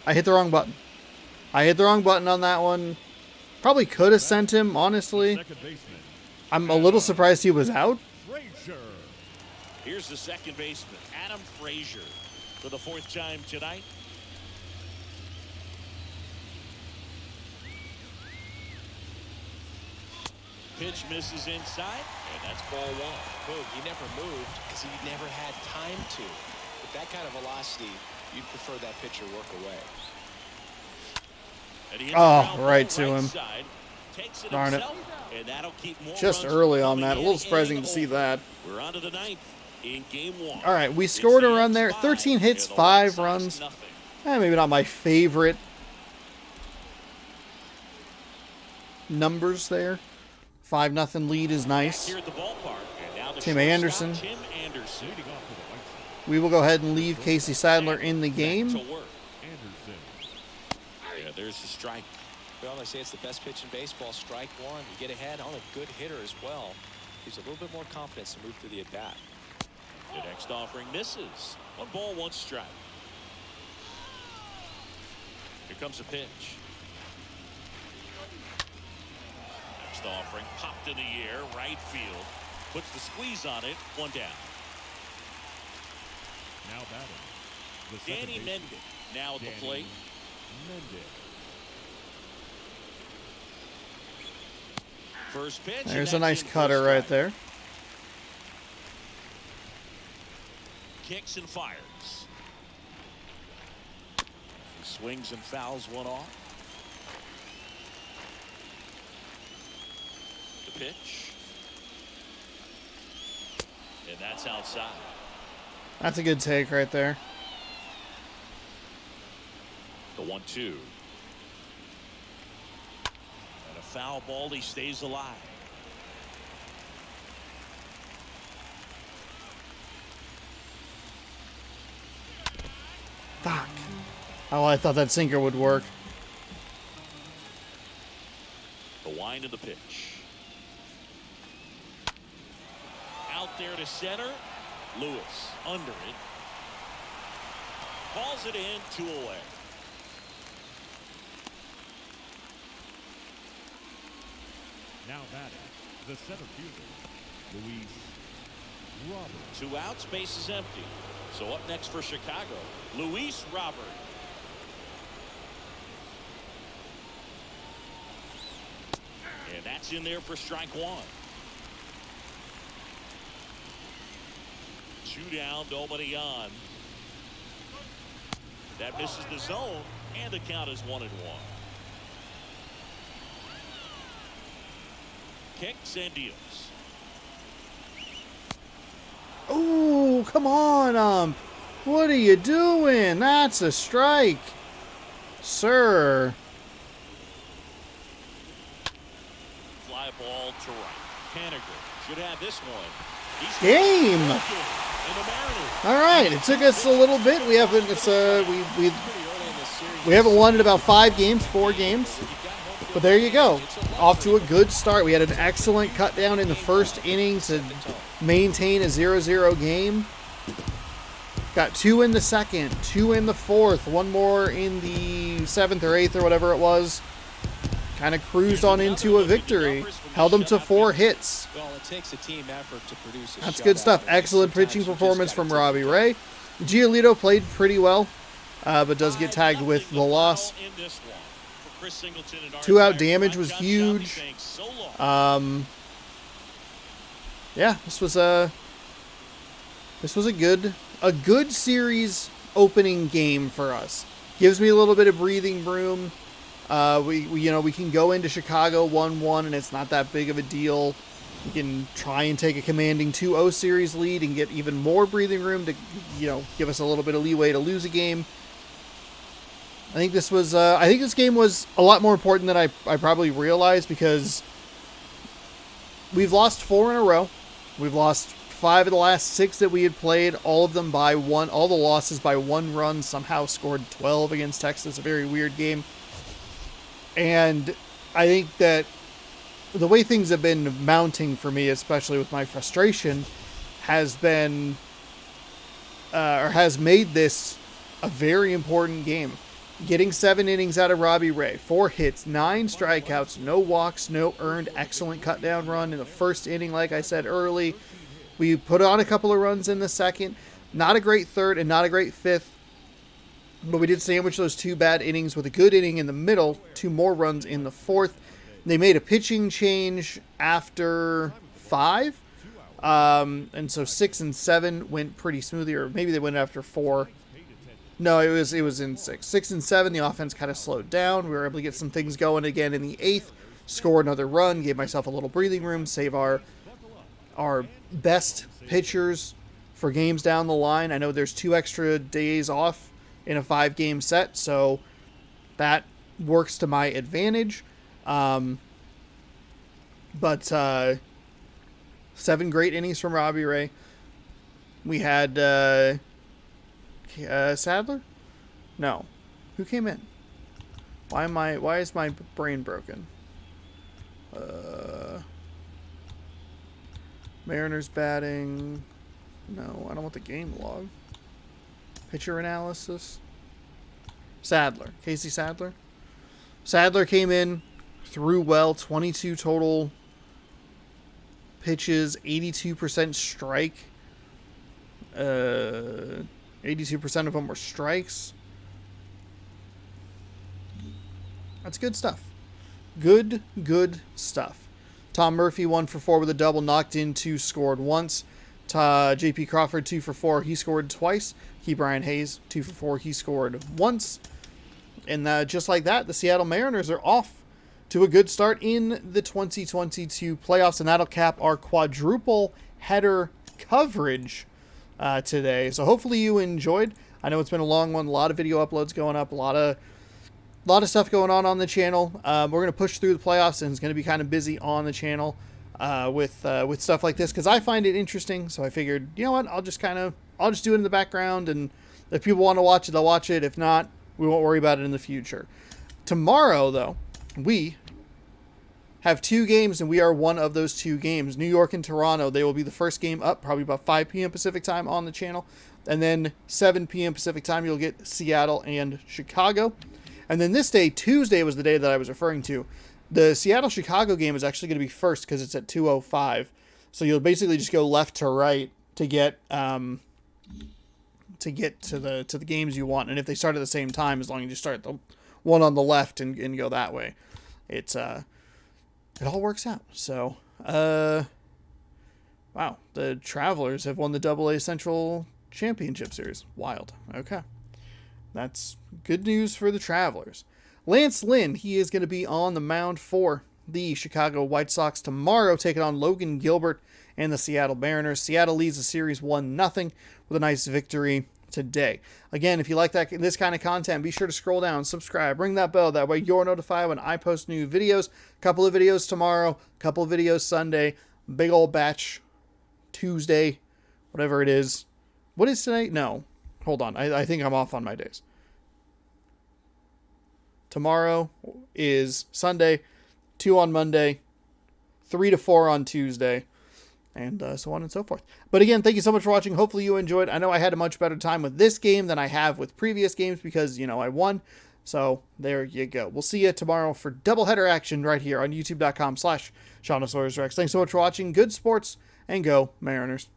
[SPEAKER 1] I hit the wrong button. I hit the wrong button on that one. Probably could have sent him, honestly.
[SPEAKER 4] Second baseman,
[SPEAKER 1] I'm a little surprised he was out.
[SPEAKER 4] Frazier.
[SPEAKER 2] Here's the second baseman, Adam Frazier, for the fourth time tonight. Pitch misses inside, and that's ball one.
[SPEAKER 3] Boom, he never moved because he never had time to. With that kind of velocity, you'd prefer that pitcher work away.
[SPEAKER 2] And he hits
[SPEAKER 1] Oh,
[SPEAKER 2] the ground
[SPEAKER 1] right
[SPEAKER 2] ball
[SPEAKER 1] to him.
[SPEAKER 2] side, takes it
[SPEAKER 1] Darn it.
[SPEAKER 2] himself, and And that'll keep more
[SPEAKER 1] Just
[SPEAKER 2] runs
[SPEAKER 1] early on
[SPEAKER 2] coming
[SPEAKER 1] that. A
[SPEAKER 2] in
[SPEAKER 1] little surprising
[SPEAKER 2] and
[SPEAKER 1] to see
[SPEAKER 2] over.
[SPEAKER 1] that.
[SPEAKER 2] We're on to the ninth in game one.
[SPEAKER 1] All right, we
[SPEAKER 2] It's
[SPEAKER 1] scored a
[SPEAKER 2] the
[SPEAKER 1] run there.
[SPEAKER 2] Ends
[SPEAKER 1] 13
[SPEAKER 2] 5
[SPEAKER 1] hits,
[SPEAKER 2] and the
[SPEAKER 1] 5
[SPEAKER 2] White Sox
[SPEAKER 1] runs.
[SPEAKER 2] nothing.
[SPEAKER 1] Maybe not my favorite numbers there. 5-0 lead is nice.
[SPEAKER 2] Here at the ballpark. And now the
[SPEAKER 1] Tim
[SPEAKER 2] shortstop,
[SPEAKER 1] Anderson.
[SPEAKER 2] Tim Anderson.
[SPEAKER 4] Leading off for the White Sox,
[SPEAKER 1] We will go ahead and leave Casey Sadler in the
[SPEAKER 2] Back
[SPEAKER 1] game.
[SPEAKER 2] to work.
[SPEAKER 4] Anderson.
[SPEAKER 2] Yeah, there's the strike.
[SPEAKER 3] Well, they say it's the best pitch in baseball. Strike one. You get ahead on a good hitter as well. Gives a little bit more confidence to move through the at-bat.
[SPEAKER 2] The next offering misses. 1 ball, 1 strike. Here comes a pitch. Next offering popped in the air, right field. Puts the squeeze on it. 1 down.
[SPEAKER 4] Now batting. The second
[SPEAKER 2] Danny
[SPEAKER 4] baseman,
[SPEAKER 2] Mendick now at the
[SPEAKER 4] Danny
[SPEAKER 2] plate.
[SPEAKER 4] Mendick.
[SPEAKER 2] First pitch. and
[SPEAKER 1] There's a
[SPEAKER 2] that's
[SPEAKER 1] nice
[SPEAKER 2] in for
[SPEAKER 1] cutter
[SPEAKER 2] strike.
[SPEAKER 1] right there.
[SPEAKER 2] Kicks and fires. He swings and fouls one off. The pitch. And that's outside.
[SPEAKER 1] That's a good take right there.
[SPEAKER 2] The 1-2. And a foul ball. He stays alive.
[SPEAKER 1] Fuck. Oh, I thought that sinker would work.
[SPEAKER 2] The wind of the pitch. Out there to center. Lewis under it. Calls it in, 2 away.
[SPEAKER 4] Now batting. The center fielder, Luis Robert.
[SPEAKER 2] 2 outs, base is empty. So up next for Chicago, Luis Robert. And that's in there for strike 1. 2 down, nobody on. That misses the zone, and the count is 1-1. Kicks and deals.
[SPEAKER 1] Ooh, come on, what are you doing? That's a strike, sir.
[SPEAKER 2] Fly ball to right. Haniger should have this one. He's
[SPEAKER 1] Game.
[SPEAKER 2] and the Mariners.
[SPEAKER 1] All right, it took us a little bit. We haven't. It's we
[SPEAKER 3] Pretty early in this series.
[SPEAKER 1] we haven't won in about 5 games, 4 games. But there you go. Off to a good start. We had an excellent cut down in the first inning to maintain a 0-0 game. Got 2 in the second, 2 in the fourth, 1 more in the 7th or 8th or whatever it was. Kind of cruised on into a victory. Held them to 4 hits.
[SPEAKER 3] Well, it takes a team effort to produce a
[SPEAKER 1] That's good
[SPEAKER 3] shutout.
[SPEAKER 1] stuff. Excellent
[SPEAKER 3] Sometimes
[SPEAKER 1] pitching
[SPEAKER 3] you just
[SPEAKER 1] performance
[SPEAKER 3] gotta
[SPEAKER 1] from
[SPEAKER 3] take
[SPEAKER 1] Robbie
[SPEAKER 3] it.
[SPEAKER 1] Ray. Giolito played pretty well, but does get tagged with the loss. 2 out damage was huge. Yeah, this was a good series opening game for us. Gives me a little bit of breathing room. We can go into Chicago 1-1 and it's not that big of a deal. We can try and take a commanding 2-0 series lead and get even more breathing room to give us a little bit of leeway to lose a game. I think this game was a lot more important than I probably realized, because we've lost 4 in a row. We've lost 5 of the last 6 that we had played, all of them by 1, all the losses by 1 run, somehow scored 12 against Texas, a very weird game. And I think that the way things have been mounting for me, especially with my frustration, has been, or has made this a very important game. Getting 7 innings out of Robbie Ray, 4 hits, 9 strikeouts, no walks, no earned, excellent cutdown run in the first inning, like I said early. We put on a couple of runs in the second. Not a great third and not a great fifth, but we did sandwich those 2 bad innings with a good inning in the middle, 2 more runs in the fourth. They made a pitching change after 5, and so 6 and 7 went pretty smoothly, or maybe they went after 4. No, it was in 6. 6 and 7, the offense kind of slowed down. We were able to get some things going again in the 8th. score another run, gave myself a little breathing room, save our best pitchers for games down the line. I know there's 2 extra days off in a 5-game set, so that works to my advantage. But 7 great innings from Robbie Ray. We had Sadler? No. Who came in? Why is my brain broken? Mariners batting. No, I don't want the game log. Pitcher analysis. Sadler. Casey Sadler. Sadler came in, threw well, 22 total pitches, 82% strike. 82% of them were strikes. That's good stuff. Good stuff. Tom Murphy 1 for 4 with a double, knocked in 2, scored once. J.P. Crawford 2 for 4, he scored twice. Key Brian Hayes 2 for 4, he scored once. And just like that, the Seattle Mariners are off to a good start in the 2022 playoffs, and that'll cap our quadruple header coverage today. So hopefully you enjoyed. I know it's been a long one, a lot of video uploads going up, a lot of stuff going on the channel. We're going to push through the playoffs, and it's going to be kind of busy on the channel with stuff like this, because I find it interesting. So I figured, you know what, I'll just do it in the background, and if people want to watch it, they'll watch it. If not, we won't worry about it in the future. Tomorrow, though, we have 2 games, and we are one of those 2 games. New York and Toronto, they will be the first game up, probably about 5 p.m. Pacific time on the channel. And then 7 p.m. Pacific time, you'll get Seattle and Chicago. And then this day, Tuesday, was the day that I was referring to. The Seattle-Chicago game is actually going to be first because it's at 2:05. So you'll basically just go left to right to get to the games you want. And if they start at the same time, as long as you start the one on the left and go that way, it all works out. So wow, the Travelers have won the AA Central Championship Series. Wild. Okay. That's good news for the Travelers. Lance Lynn, he is going to be on the mound for the Chicago White Sox tomorrow, taking on Logan Gilbert and the Seattle Mariners. Seattle leads the series 1-0 with a nice victory today. Again, if you like this kind of content, be sure to scroll down, subscribe, ring that bell. That way you're notified when I post new videos. Couple of videos tomorrow, couple of videos Sunday, big old batch Tuesday, whatever it is. What is today? No. Hold on. I think I'm off on my days. Tomorrow is Sunday, 2 on Monday, 3 to 4 on Tuesday, and so on and so forth. But again, thank you so much for watching. Hopefully you enjoyed. I know I had a much better time with this game than I have with previous games because, you know, I won. So there you go. We'll see you tomorrow for doubleheader action right here on youtube.com/SeanOSaurusRex. Thanks so much for watching. Good sports, and go Mariners.